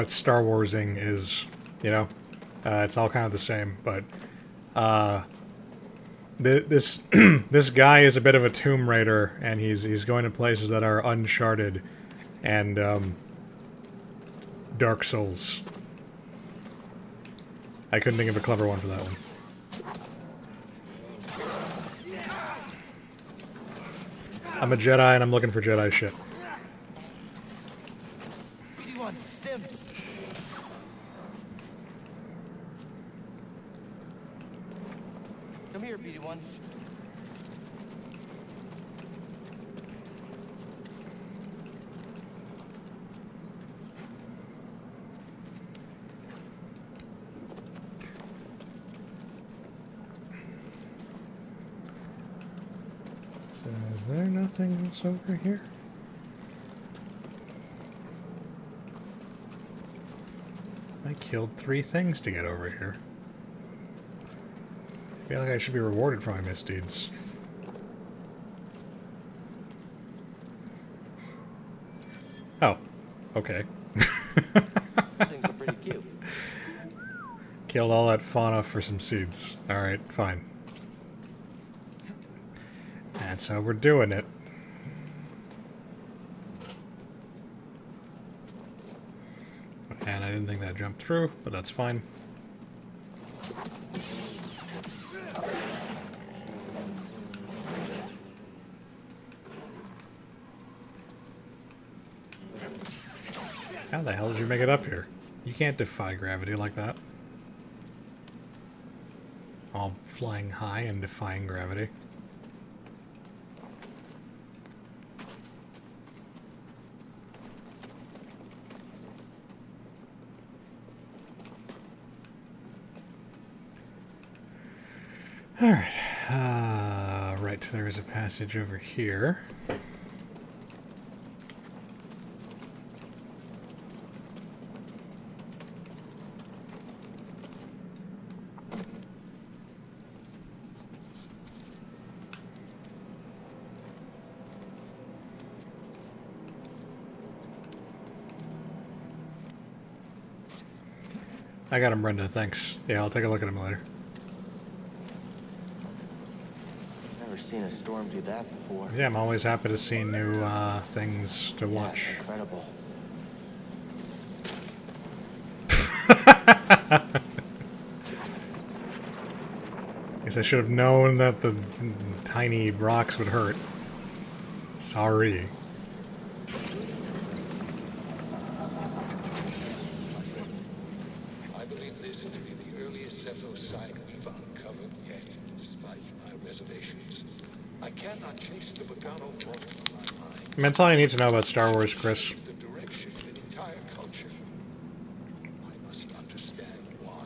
Star Warsing is. You know, it's all kind of the same. But this this guy is a bit of a Tomb Raider, and he's going to places that are uncharted, and Dark Souls. I couldn't think of a clever one for that one. I'm a Jedi and I'm looking for Jedi shit. Come here, BD1. So is there nothing else over here? I killed 3 things to get over here. feel like I should be rewarded for my misdeeds. Oh, okay. These things are pretty cute. Killed all that fauna for some seeds. Alright, fine. That's how we're doing it. And I didn't think that jumped through, but that's fine. How the hell did you make it up here? You can't defy gravity like that. All flying high and defying gravity. Alright. Right, there is a passage over here. I got him, Brenda, thanks. Yeah, I'll take a look at him later. Never seen a storm do that before. Yeah, I'm always happy to see new things to Yeah, watch. it's incredible. Guess I should have known that the tiny rocks would hurt. Sorry. I believe this to be the earliest Zepho site we've uncovered yet, despite my reservations. I cannot chase the Bogano fault from my mind. I mean, that's all you need to know about Star Wars, Chris. The direction of an entire culture. I must understand why.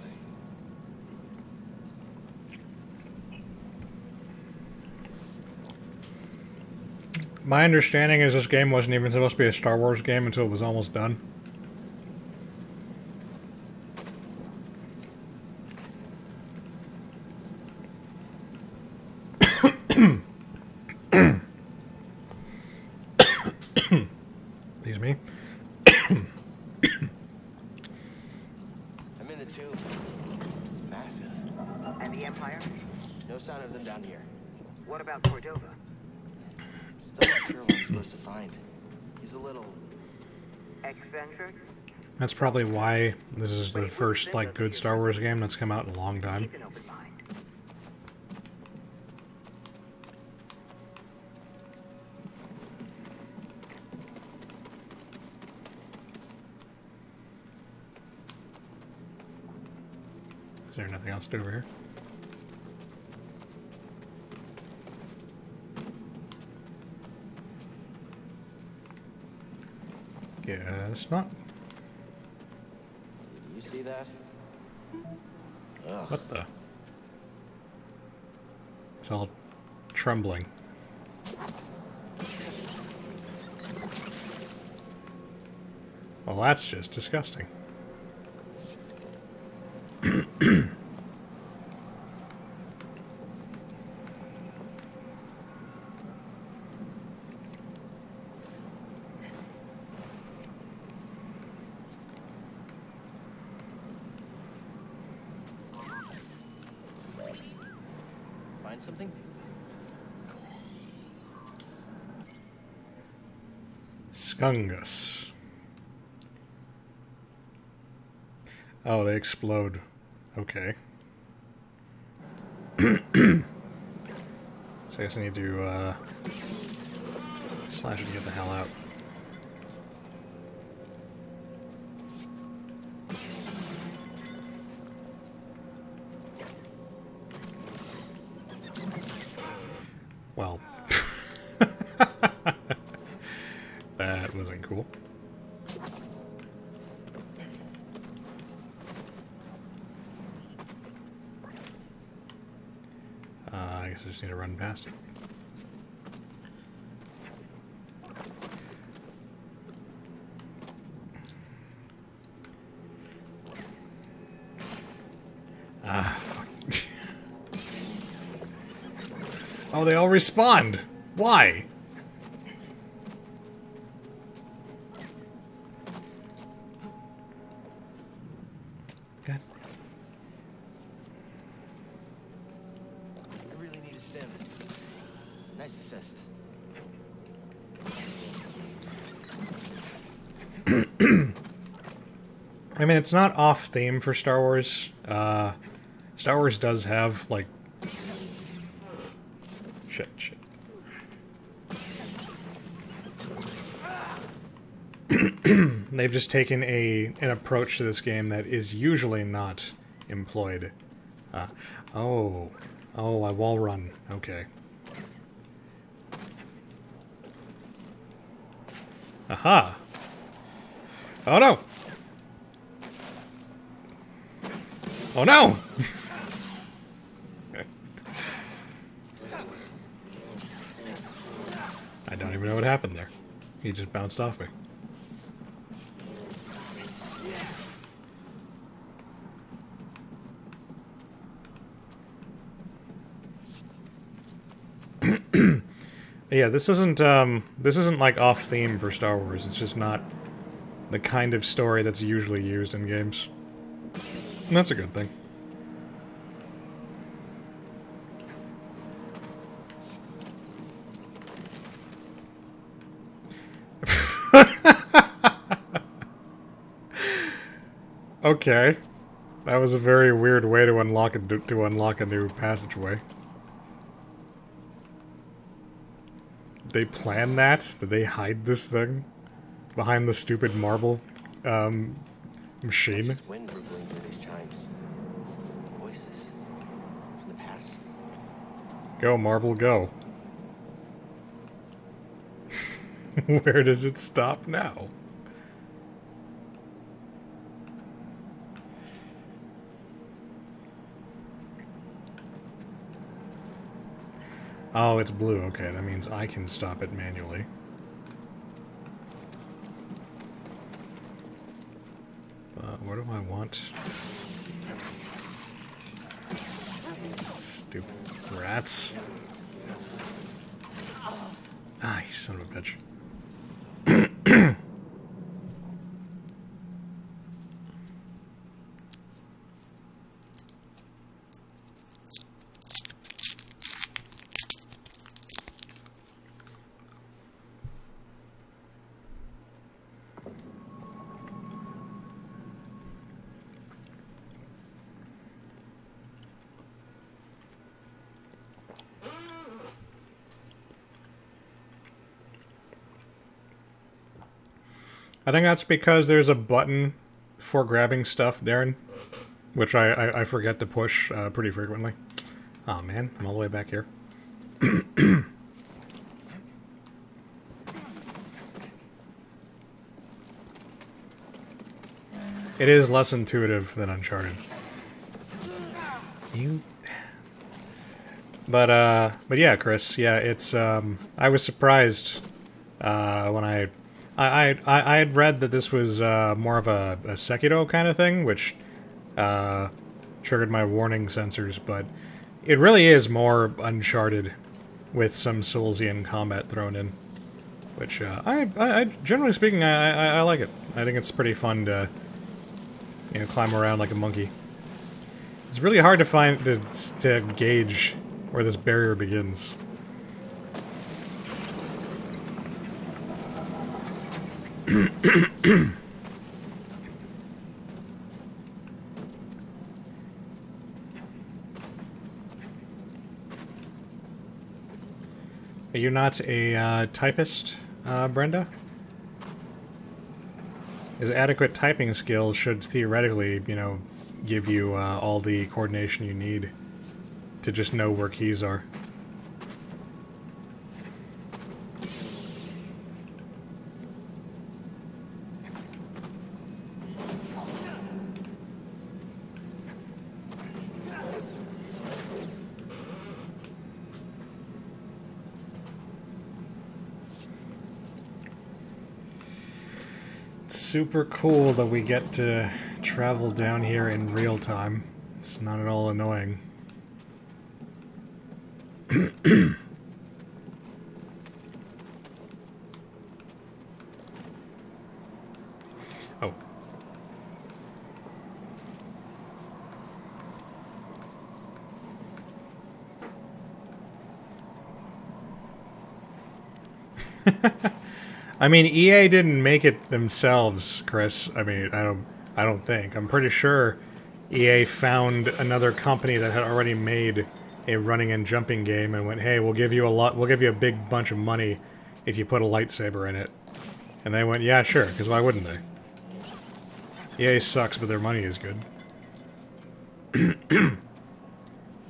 My understanding is this game wasn't even supposed to be a Star Wars game until it was almost done. Excuse me. I'm in the tube. It's massive. And the Empire? No sign of them down here. What about Cordova? Still not sure what I'm supposed to find. He's a little... Eccentric? That's probably why this is the first, like, good Star Wars game that's come out in a long time. Keep an open mind. Is there nothing else to do over here? Guess not. You see that? Ugh. What the? It's all trembling. Well, that's just disgusting. Find something? Skungus. Oh, they explode. Okay. So I guess I need to slash and get the hell out. Well, that wasn't cool. I guess I just need to run past it. Ah, fuck. Oh, they all respond. Why? God. I really need a stim. Nice assist. I mean, it's not off theme for Star Wars. Star Wars does have, like... Shit. They've just taken an approach to this game that is usually not employed. Oh, I wall run. Okay. Aha! Oh no! Oh no! I don't even know what happened there. He just bounced off me. Yeah, this isn't like off theme for Star Wars. It's just not the kind of story that's usually used in games. And that's a good thing. Okay. That was a very weird way to unlock a new passageway. Did they plan that? Did they hide this thing behind the stupid marble machine? Just wind rumbling through these chimes. Voices from the past. Go, marble, go. Where does it stop now? Oh, it's blue. Okay, that means I can stop it manually. What do I want? Stupid rats. Ah, you son of a bitch. I think that's because there's a button for grabbing stuff, Darren, which I forget to push pretty frequently. Oh man, I'm all the way back here. It is less intuitive than Uncharted. But yeah, Chris, yeah, it's I was surprised when I had read that this was more of a Sekiro kind of thing, which triggered my warning sensors, but it really is more Uncharted with some Soulsian combat thrown in, which I generally speaking, I like it. I think it's pretty fun to, you know, climb around like a monkey. It's really hard to gauge where this barrier begins. Are you not a typist, Brenda? His adequate typing skills should theoretically, you know, give you all the coordination you need to just know where keys are. Super cool that we get to travel down here in real time. It's not at all annoying. Oh. I mean, EA didn't make it themselves, Chris. I mean, I don't think. I'm pretty sure EA found another company that had already made a running and jumping game and went, "Hey, we'll give you a big bunch of money if you put a lightsaber in it." And they went, "Yeah, sure," because why wouldn't they? EA sucks, but their money is good.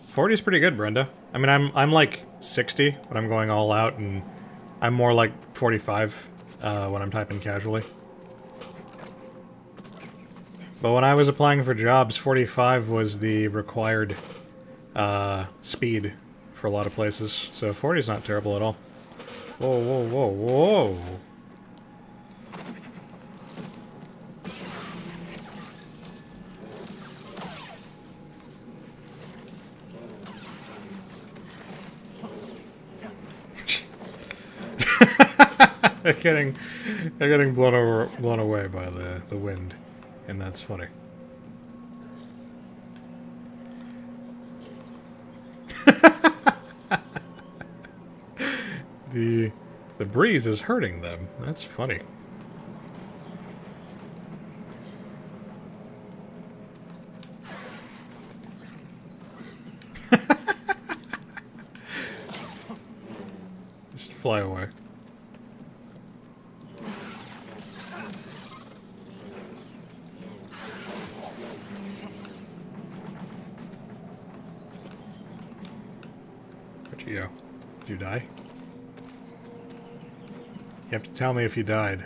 40 is pretty good, Brenda. I mean, I'm like 60 when I'm going all out, and I'm more like 45 when I'm typing casually. But when I was applying for jobs, 45 was the required speed for a lot of places. So 40 is not terrible at all. Whoa, whoa, whoa, whoa! They're getting blown away by the wind, and that's funny. The breeze is hurting them. That's funny. Just fly away. Where'd you go? Did you die? You have to tell me if you died.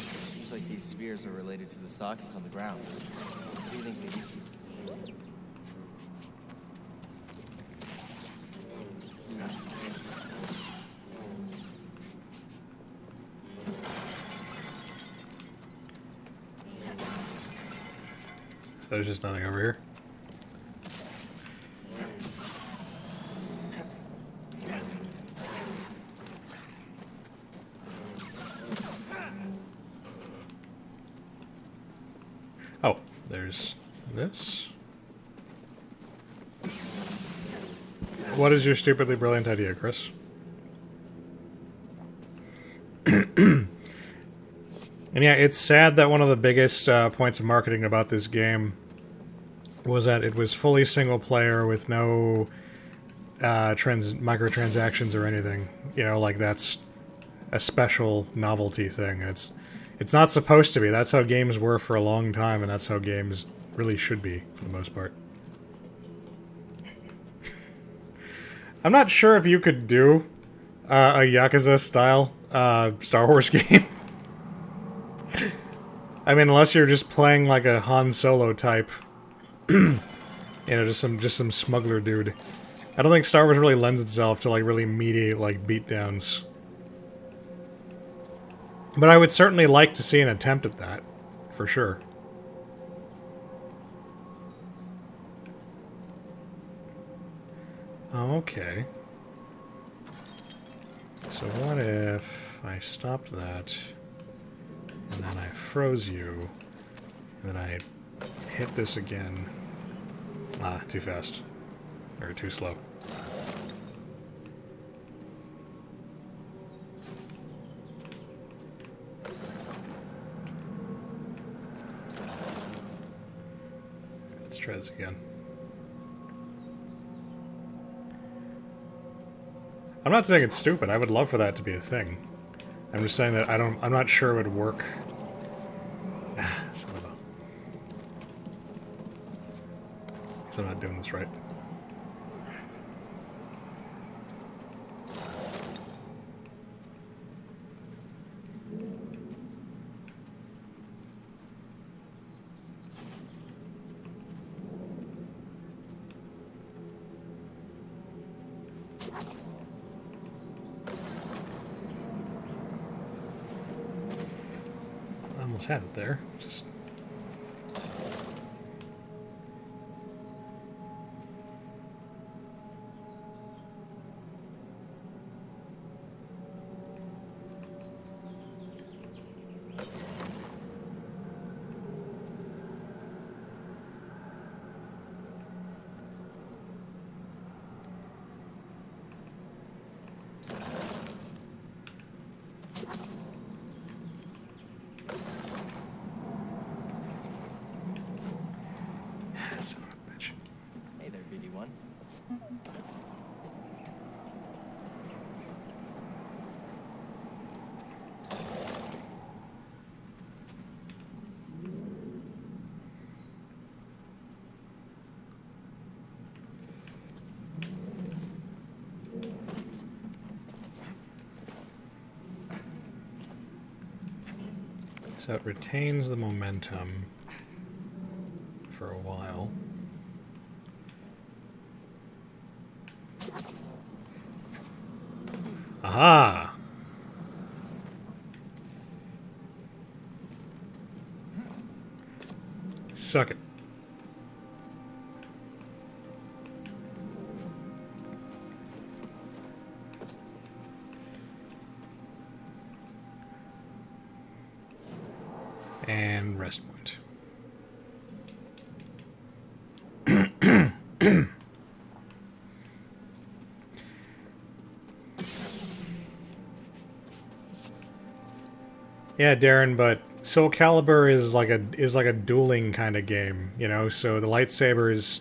Seems like these spheres are related to the sockets on the ground. What do you think they used to? So there's just nothing over here. Oh, there's this. What is your stupidly brilliant idea, Chris? And yeah, it's sad that one of the biggest points of marketing about this game was that it was fully single player with no microtransactions or anything. You know, like that's a special novelty thing. It's not supposed to be. That's how games were for a long time, and that's how games really should be for the most part. I'm not sure if you could do a Yakuza-style Star Wars game. I mean, unless you're just playing like a Han Solo type, you know, just some smuggler dude. I don't think Star Wars really lends itself to like really meaty like beatdowns. But I would certainly like to see an attempt at that, for sure. Okay. So what if I stopped that, and then I froze you, and then I hit this again. Ah, too fast. Or too slow. Let's try this again. I'm not saying it's stupid. I would love for that to be a thing. I'm just saying that I'm not sure it would work. Son of a... Guess I'm not doing this right. almost had it there. Just... Son of a bitch. Hey there, BD1. So it retains the momentum for a while. Aha! Suck it. And rest point. Yeah, Darren, but Soul Calibur is like a dueling kind of game, you know. So the lightsaber is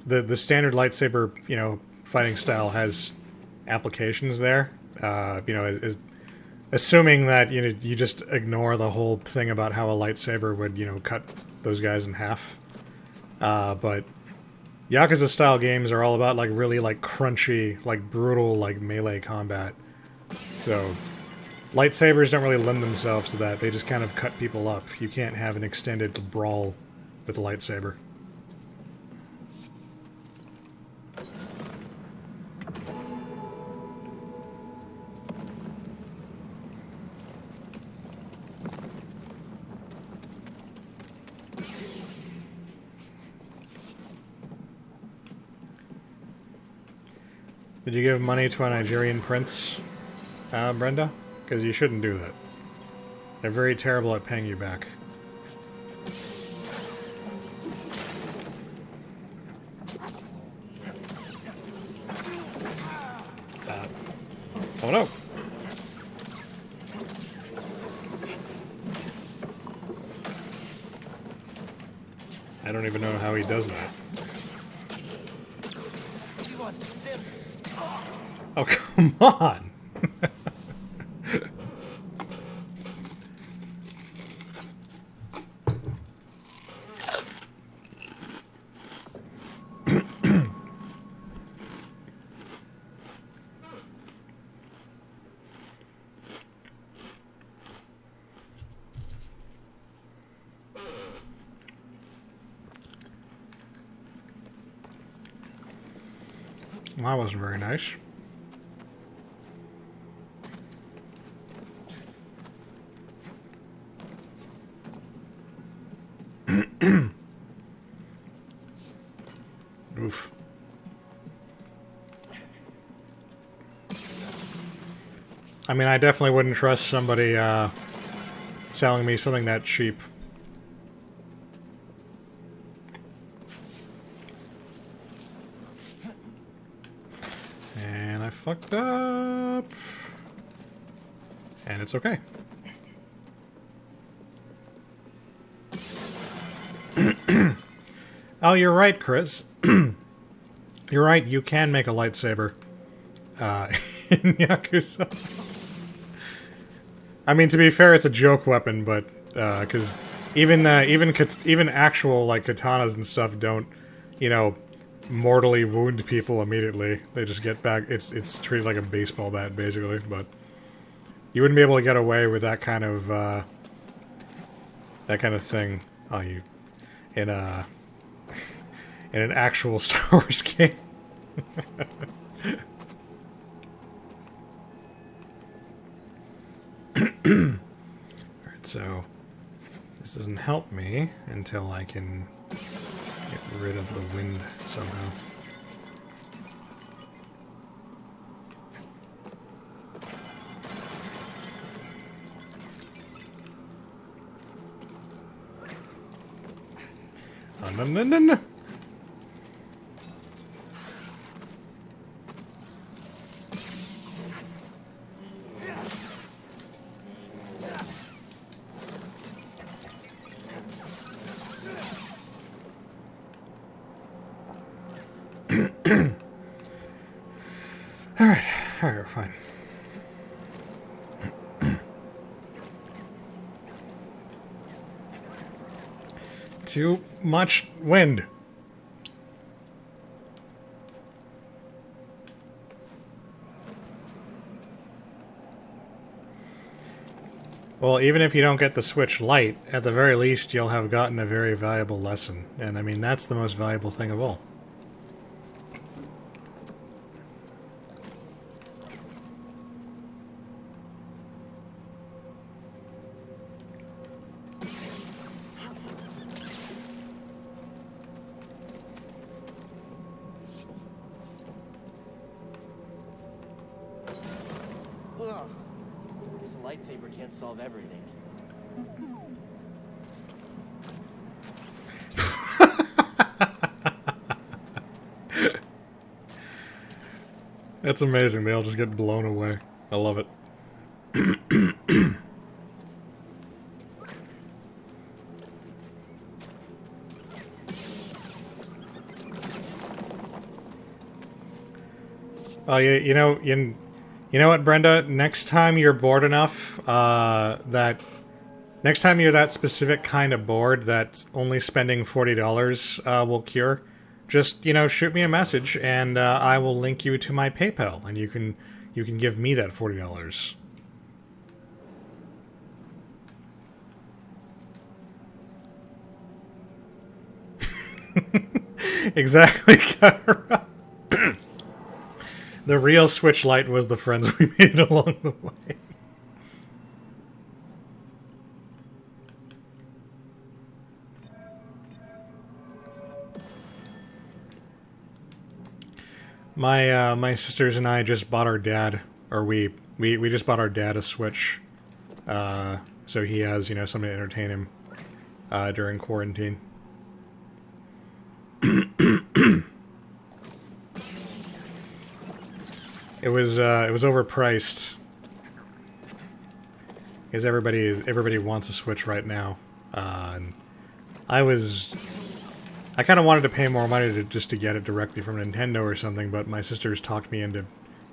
the standard lightsaber, you know, fighting style has applications there. You know, assuming that you just ignore the whole thing about how a lightsaber would, you know, cut those guys in half. But Yakuza style games are all about like really like crunchy, like brutal, like melee combat. So lightsabers don't really lend themselves to that. They just kind of cut people up. You can't have an extended brawl with a lightsaber. Did you give money to a Nigerian prince, Brenda? Because you shouldn't do that. They're very terrible at paying you back. Oh no! I don't even know how he does that. Oh, come on! Well, that wasn't very nice. Oof. I mean, I definitely wouldn't trust somebody selling me something that cheap. And I fucked up. And it's okay. Oh, you're right, Chris. You're right, you can make a lightsaber in Yakuza. I mean, to be fair, it's a joke weapon, but because even actual like katanas and stuff don't, you know, mortally wound people immediately. They just get back. It's treated like a baseball bat, basically. But you wouldn't be able to get away with that kind of thing. Oh, you in an actual Star Wars game. Alright, so This doesn't help me until I can get rid of the wind somehow. Oh, no, no, no, no. Alright, we're fine. Too much wind. Well, even if you don't get the Switch Lite, at the very least you'll have gotten a very valuable lesson. And I mean, that's the most valuable thing of all. Ugh. This lightsaber can't solve everything. That's amazing. They all just get blown away. I love it. Oh, you know what, Brenda? Next time you're bored enough, next time you're that specific kind of bored that only spending $40 will cure, just, shoot me a message and I will link you to my PayPal and you can give me that $40. Exactly, Kara. The real Switch Lite was the friends we made along the way. My sisters and I just bought our dad, or we just bought our dad a Switch, so he has something to entertain him during quarantine. It was overpriced because everybody wants a Switch right now, and I kind of wanted to pay more money just to get it directly from Nintendo or something, but my sisters talked me into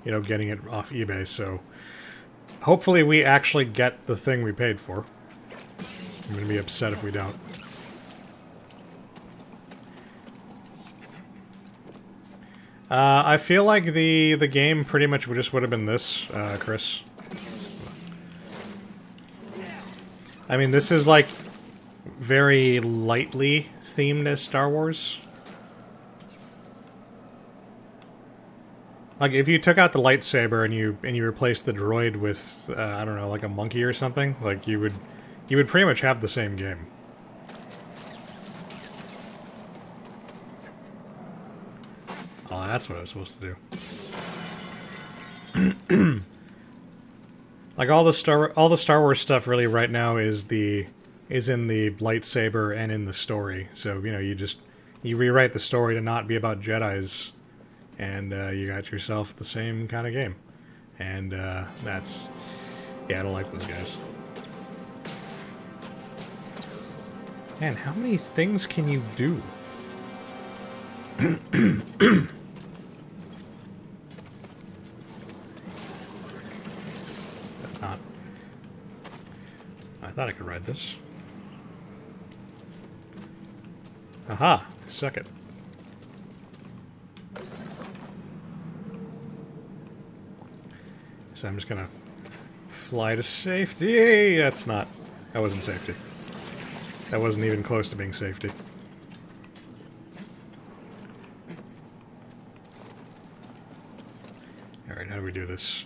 getting it off eBay. So hopefully we actually get the thing we paid for. I'm gonna be upset if we don't. I feel like the game pretty much just would have been this, Chris. I mean, this is like very lightly themed as Star Wars. Like if you took out the lightsaber and you replaced the droid with I don't know, like a monkey or something, like you would pretty much have the same game. Oh, that's what I was supposed to do. Like all the Star Wars stuff really right now is in the lightsaber and in the story. So, you rewrite the story to not be about Jedis and you got yourself the same kind of game. And that's I don't like those guys. Man, how many things can you do? I thought I could ride this. Aha! Suck it. So I'm just gonna fly to safety. That wasn't safety. That wasn't even close to being safety. Alright, how do we do this?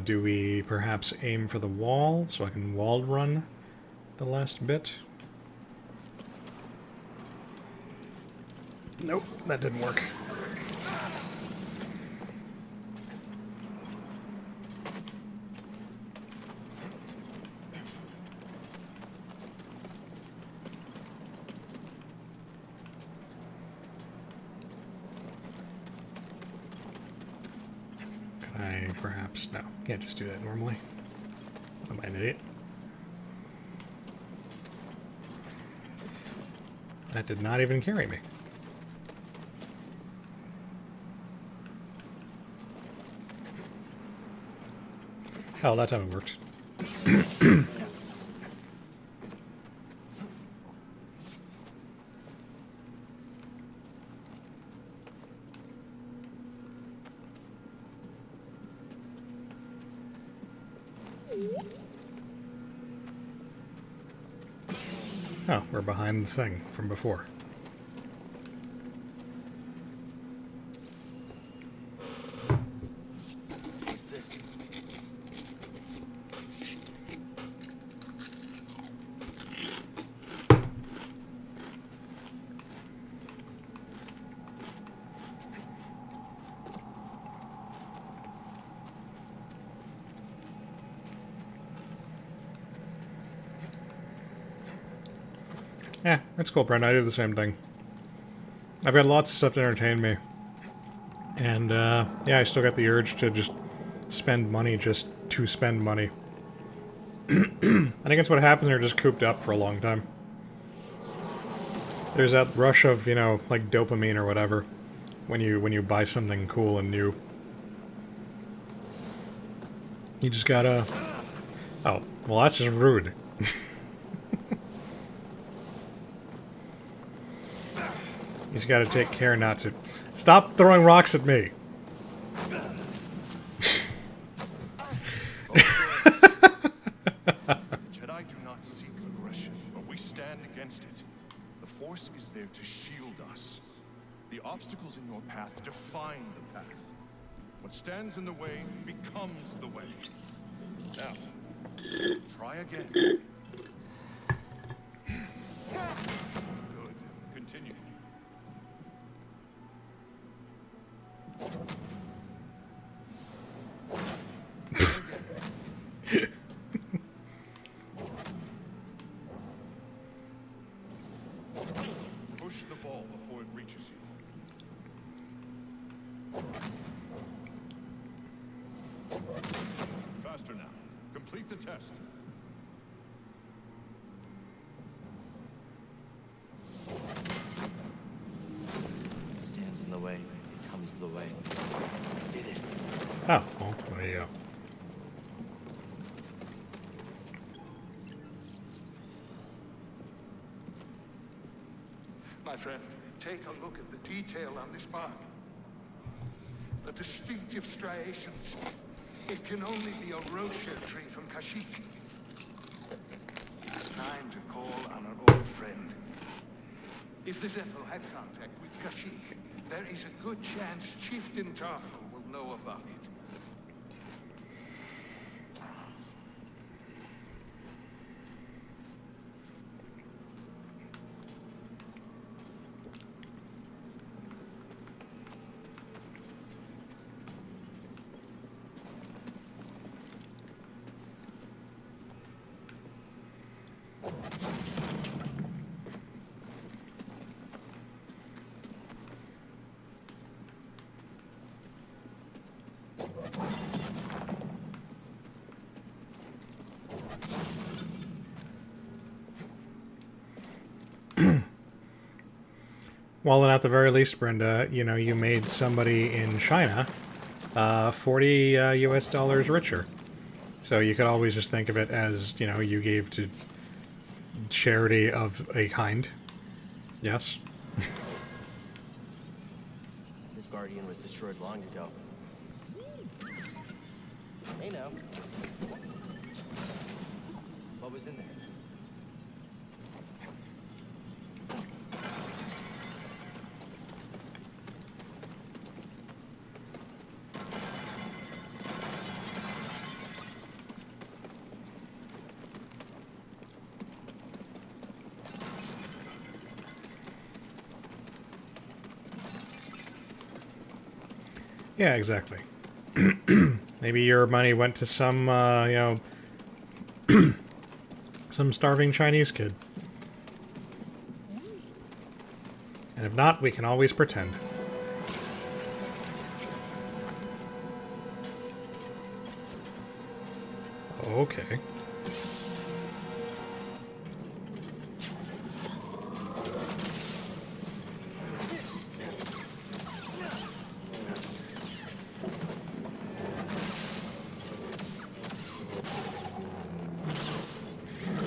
Do we perhaps aim for the wall so I can wall run the last bit? Nope, that didn't work. Can I perhaps... No, can't just do that normally. Am I an idiot? That did not even carry me. Hell, that time it worked. Oh, we're behind the thing from before. What's this? Yeah, that's cool, Brent. I do the same thing. I've got lots of stuff to entertain me. And, yeah, I still got the urge to just spend money just to spend money. I think that's what happens when you're just cooped up for a long time. There's that rush of, you know, like dopamine or whatever when you buy something cool and new. You just gotta... Oh, well, that's just rude. You just gotta take care not to... Stop throwing rocks at me! Jedi do not seek aggression, but we stand against it. The Force is there to shield us. The obstacles in your path define the path. What stands in the way becomes the way. Now, try again. Good. Continue. Push the ball before it reaches you. Faster now. Complete the test. What stands in the way becomes the way. I did it. Oh, well, there you go. My friend, take a look at the detail on this mark. The distinctive striations. It can only be a rocher tree from Kashyyyk. It's time to call on an old friend. If the Zepho had contact with Kashyyyk, there is a good chance Chieftain Tarful will know about it. Well, and at the very least, Brenda, you know, you made somebody in China 40 US dollars richer. So you could always just think of it as, you know, you gave to charity of a kind. Yes? This Guardian was destroyed long ago. Hey now. What was in there? Yeah, exactly. Maybe your money went to some, you know, some starving Chinese kid. And if not, we can always pretend. Okay.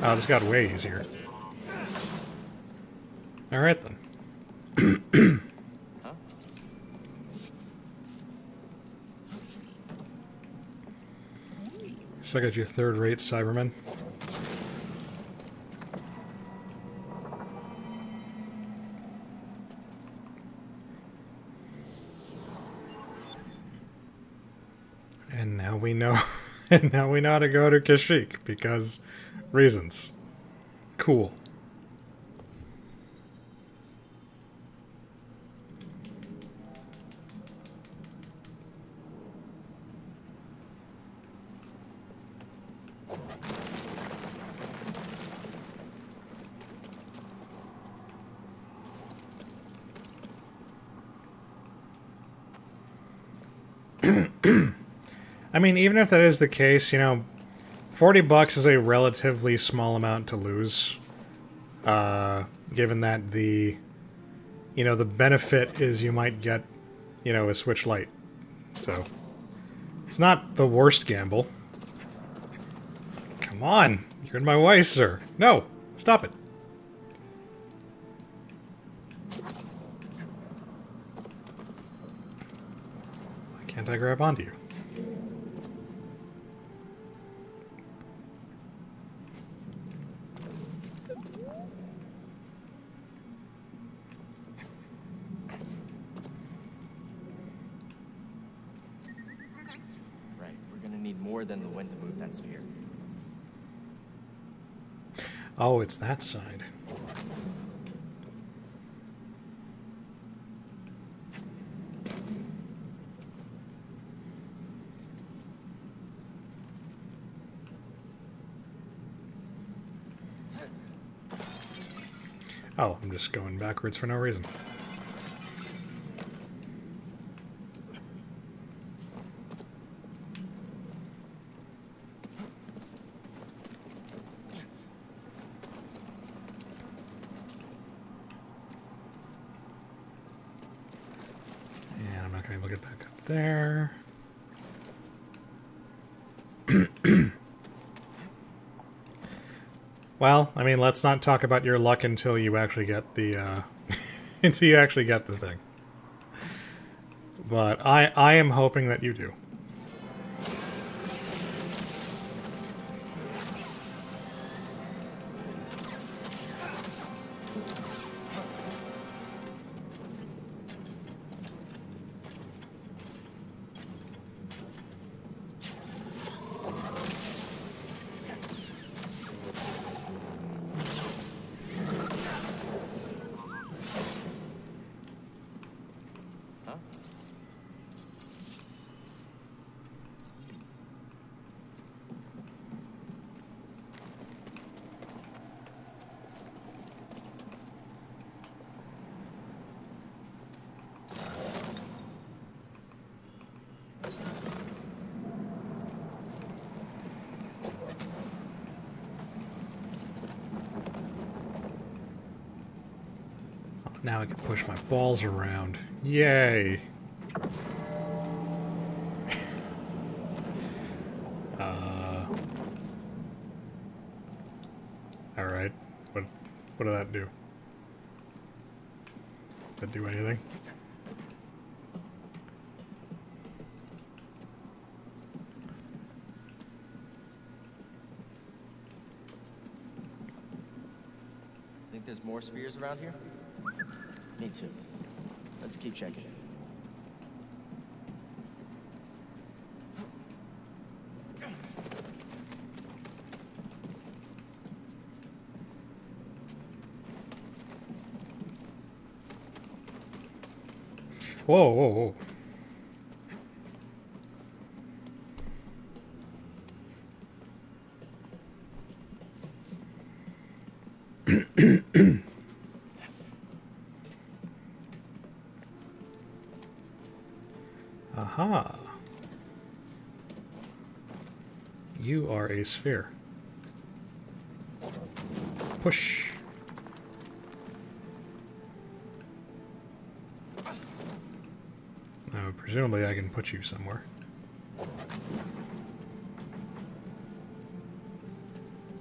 Oh, this got way easier. Alright then. Suck at your third-rate Cybermen. And now we know, and now we know how to go to Kashyyyk, because reasons. Cool. I mean, even if that is the case, you know, $40 is a relatively small amount to lose. Given that the, you know, the benefit is you might get, you know, a Switch Lite. So, it's not the worst gamble. Come on! You're in my way, sir. No! Stop it. Why can't I grab onto you? More than the wind to move that sphere. Oh, it's that side. Oh, I'm just going backwards for no reason. We'll get back up there. Well, I mean, let's not talk about your luck until you actually get the until you actually get the thing. But I am hoping that you do. Now I can push my balls around. Yay! Alright. What did that do? Did that do anything? Think there's more spheres around here? Me too. Let's keep checking. Whoa, whoa, whoa. Aha. You are a sphere. Push. Now, presumably I can put you somewhere.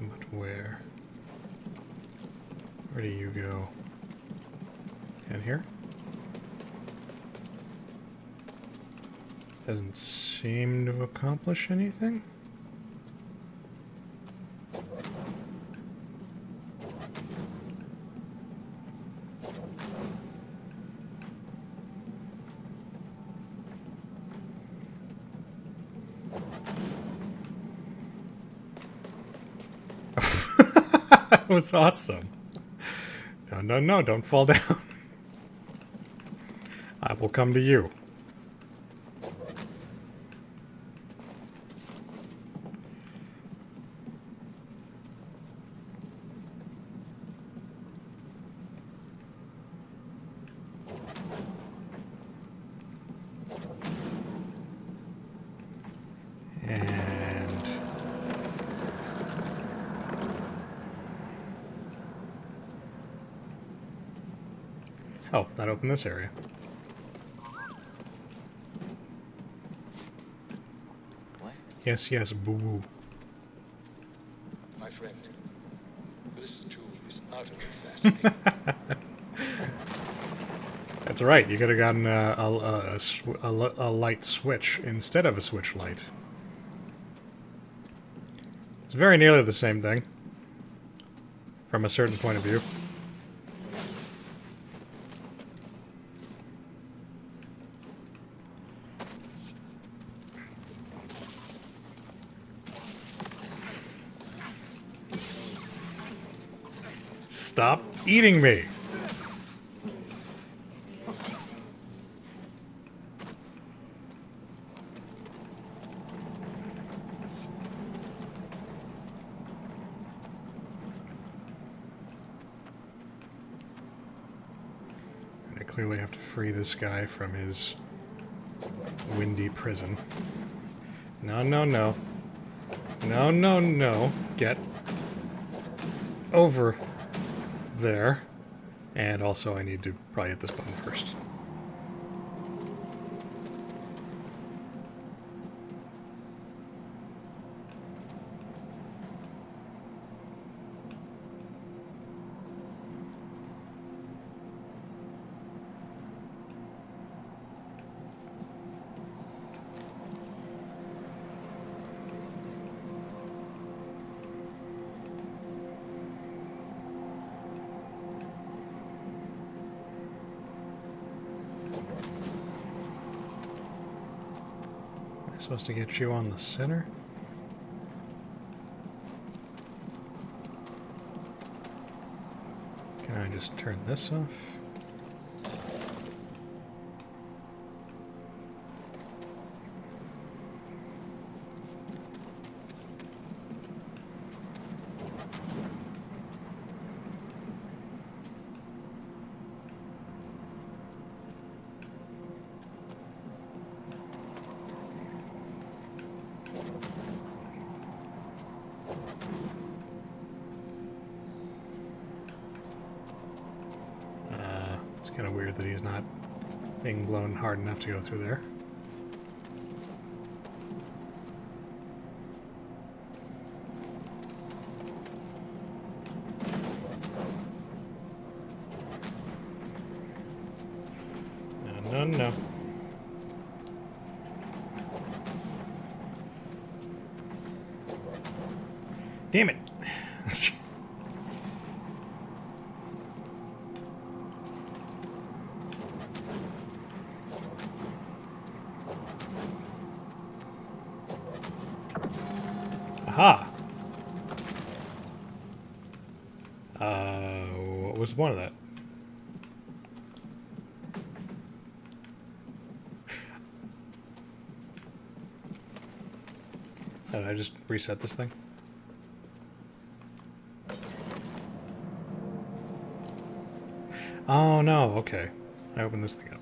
But where? Where do you go? In here? Doesn't seem to accomplish anything. That was awesome. No, no, no, don't fall down. I will come to you. Oh, that opened this area. What? Yes, yes, boo-boo. My friend, this tool is utterly fascinating. That's right, you could have gotten a light switch instead of a switch light. It's very nearly the same thing, from a certain point of view. Stop eating me! And I clearly have to free this guy from his windy prison. No, no, no. No, no, no. Get over there. And also I need to probably hit this button first. Supposed to get you on the center? Can I just turn this off? It's kind of weird that he's not being blown hard enough to go through there. No, no, no. Damn it! Aha! What was the point of that? Did I just reset this thing? Oh no, okay. I opened this thing up.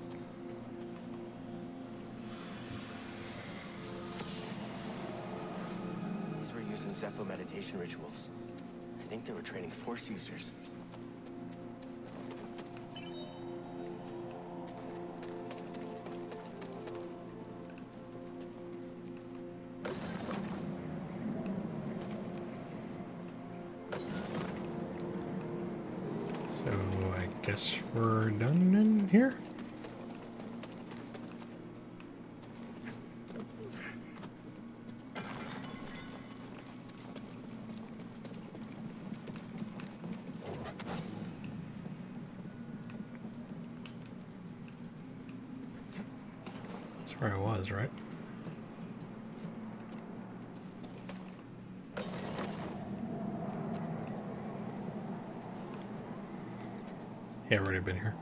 Zepho meditation rituals. I think they were training Force users. So I guess we're done in here? That's where I was, right? Yeah, I've already been here.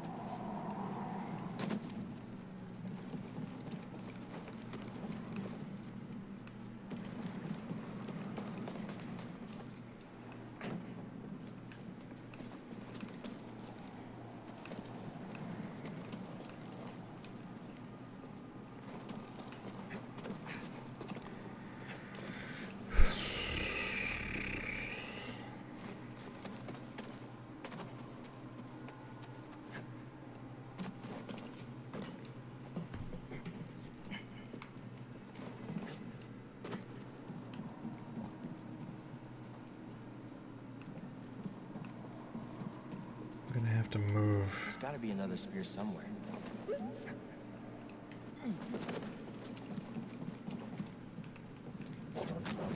I'm gonna have to move. There's gotta be another spear somewhere.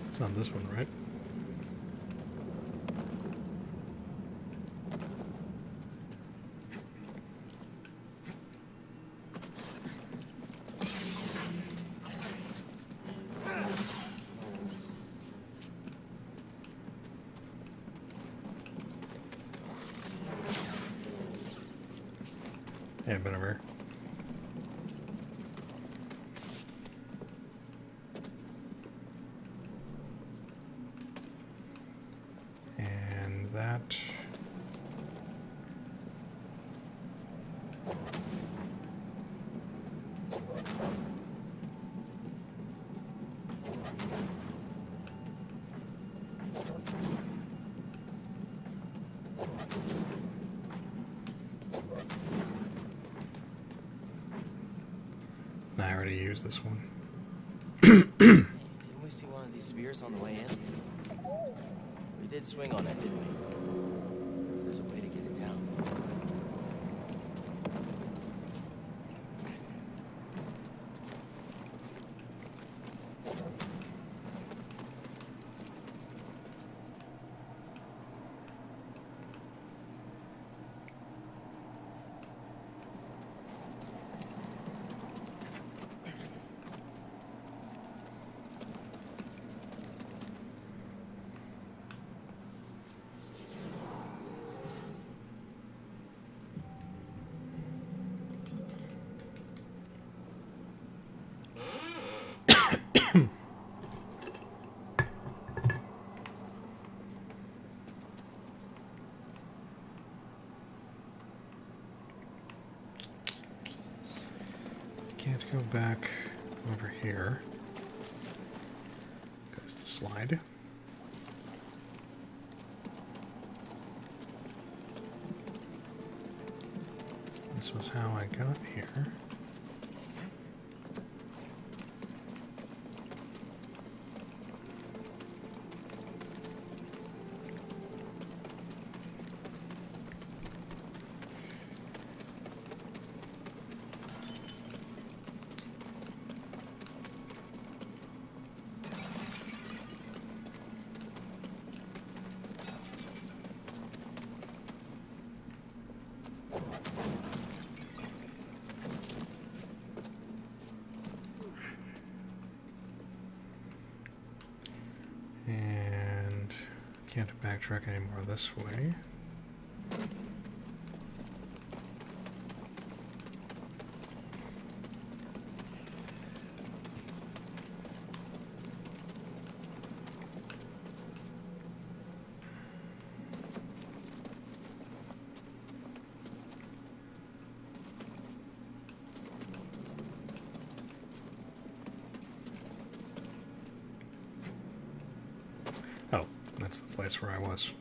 It's not this one, right? Yeah, been over here. And that. I already used this one. Didn't we see one of these spears on the way in? We did swing on it, didn't we? There's a way to get it down. Can't go back over here. Because the slide. This was how I got here. And can't backtrack anymore this way. that's the place where I was.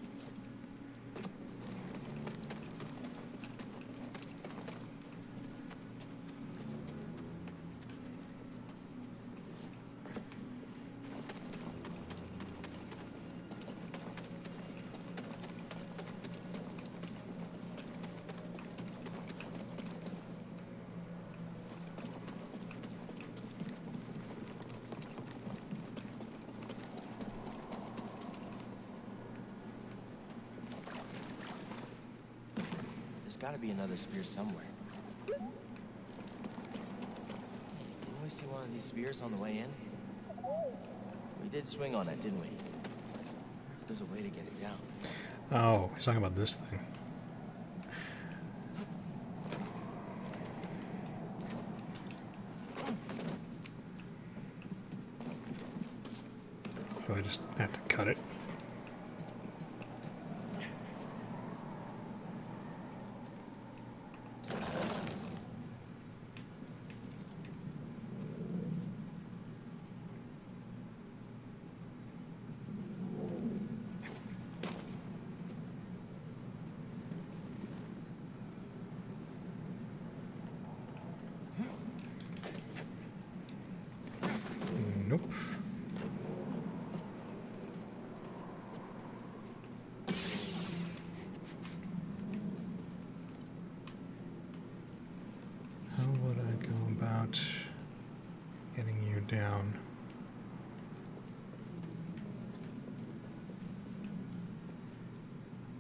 There's gotta be another spear somewhere. Hey, didn't we see one of these spears on the way in? We did swing on it, didn't we? I wonder if there's a way to get it down. Oh, he's talking about this thing. So I just have to cut it. Nope. How would I go about getting you down?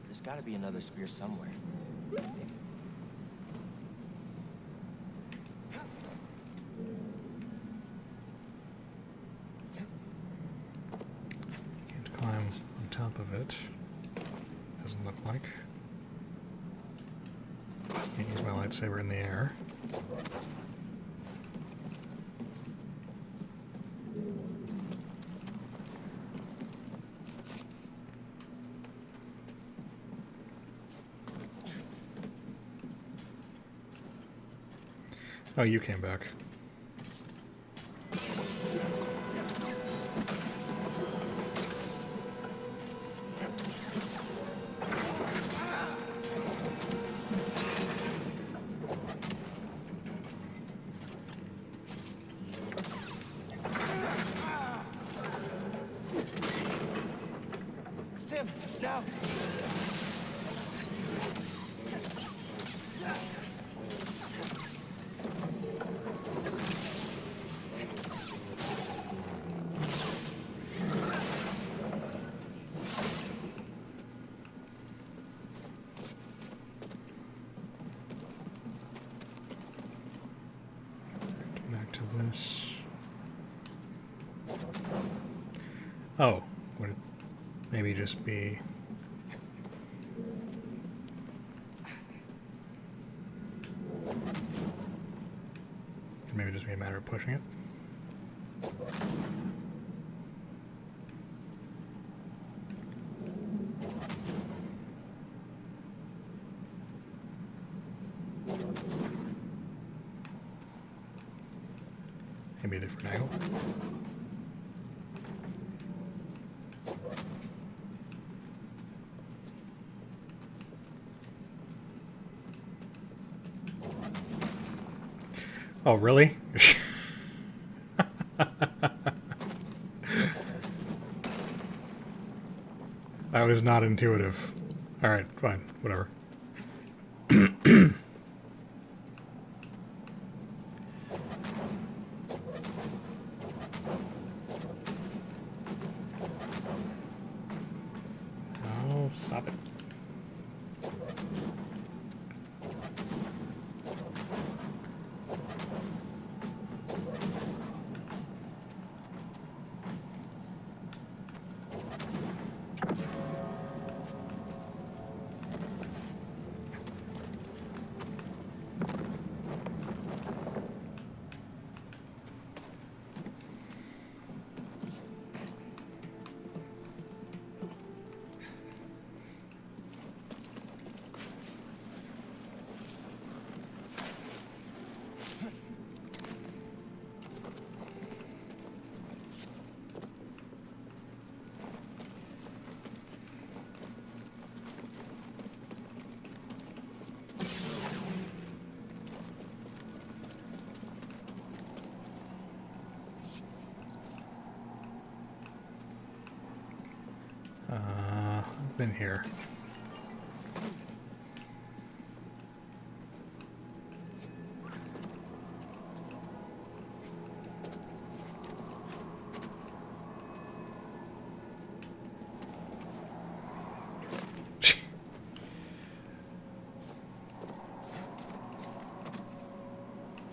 There's gotta be another spear somewhere. Can't climb on top of it. Doesn't look like. Can't use my lightsaber in the air. Oh, you came back. Stim, down! Back to this. Oh, would it maybe just be... Maybe just be a matter of pushing it? Maybe a different angle? Oh, really? That was not intuitive. Alright, fine. Whatever. Oh, stop it. I've been here.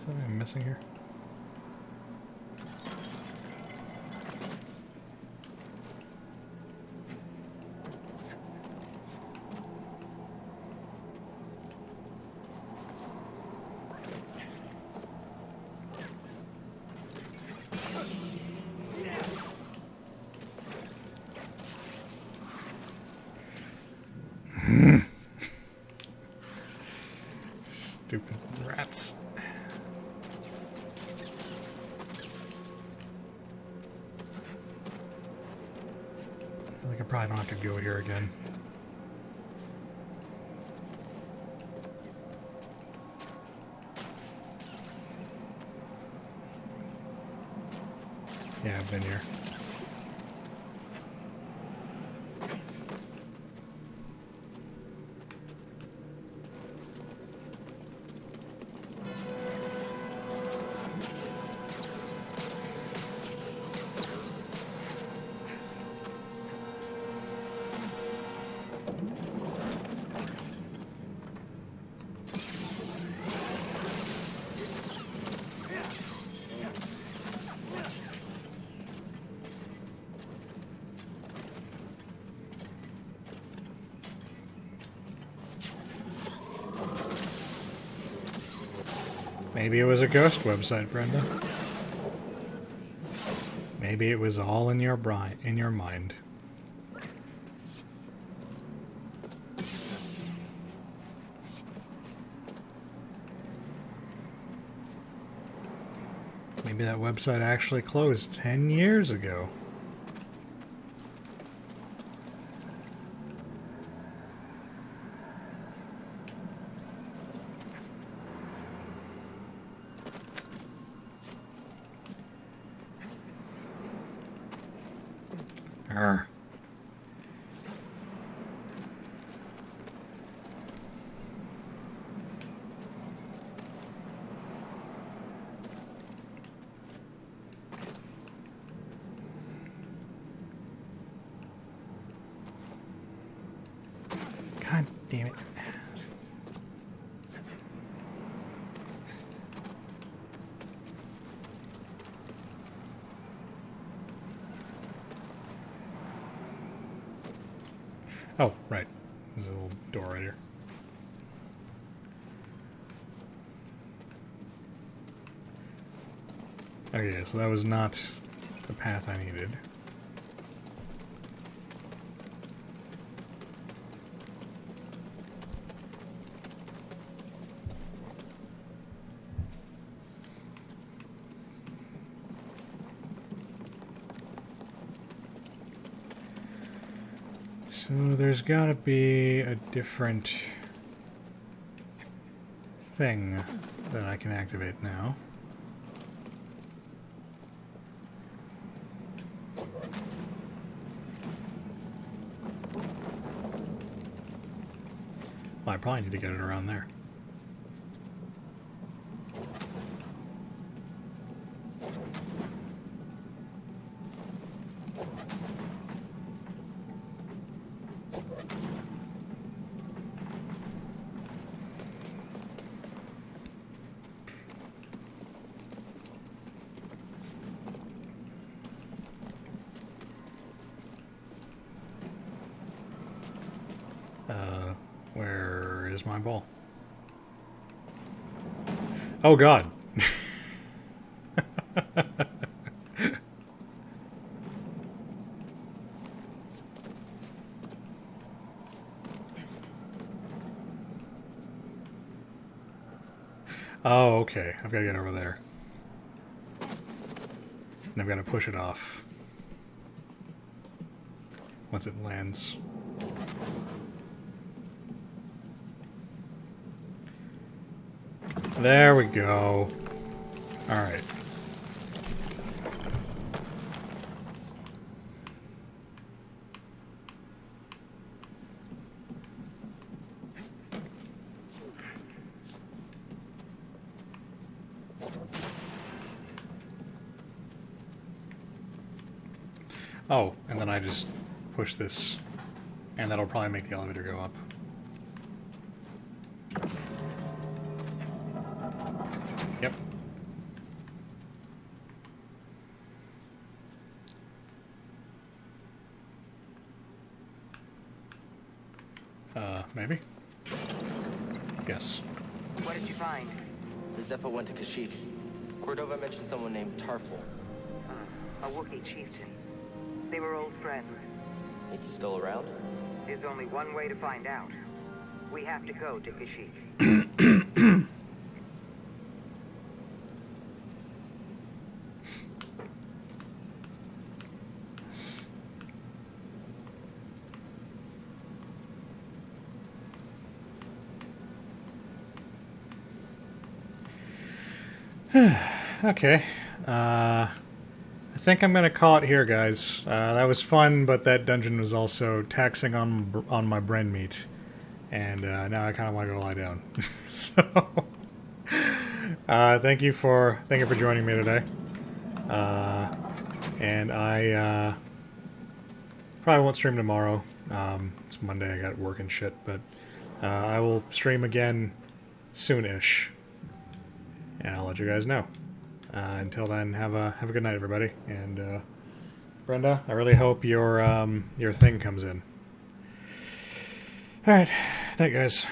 Something I'm missing here? Stupid rats. I feel like I probably don't have to go here again. Yeah, I've been here. Maybe it was a ghost website, Brenda. Maybe it was all in your mind. Maybe that website actually closed 10 years ago. Arr. God damn it. Oh, right. There's a little door right here. Okay, so that was not the path I needed. So there's gotta be a different thing that I can activate now. Well, I probably need to get it around there. Where is my ball? Oh God. Oh, okay. I've got to get over there. And I've got to push it off once it lands. There we go. Alright. Oh, and then I just push this, and that'll probably make the elevator go up. Yep. Maybe? Yes. What did you find? The Zepho went to Kashyyyk. Cordova mentioned someone named Tarful. A Wookiee chieftain. They were old friends. Think he's still around? There's only one way to find out. We have to go to Kashyyyk. Okay. I think I'm gonna call it here, guys. That was fun, but that dungeon was also taxing on my brain meat, and now I kind of want to go lie down. So, thank you for joining me today. And I probably won't stream tomorrow. It's Monday. I got work and shit, but I will stream again soon-ish. And I'll let you guys know. Until then, have a good night, everybody. And Brenda, I really hope your thing comes in. All right, night, guys.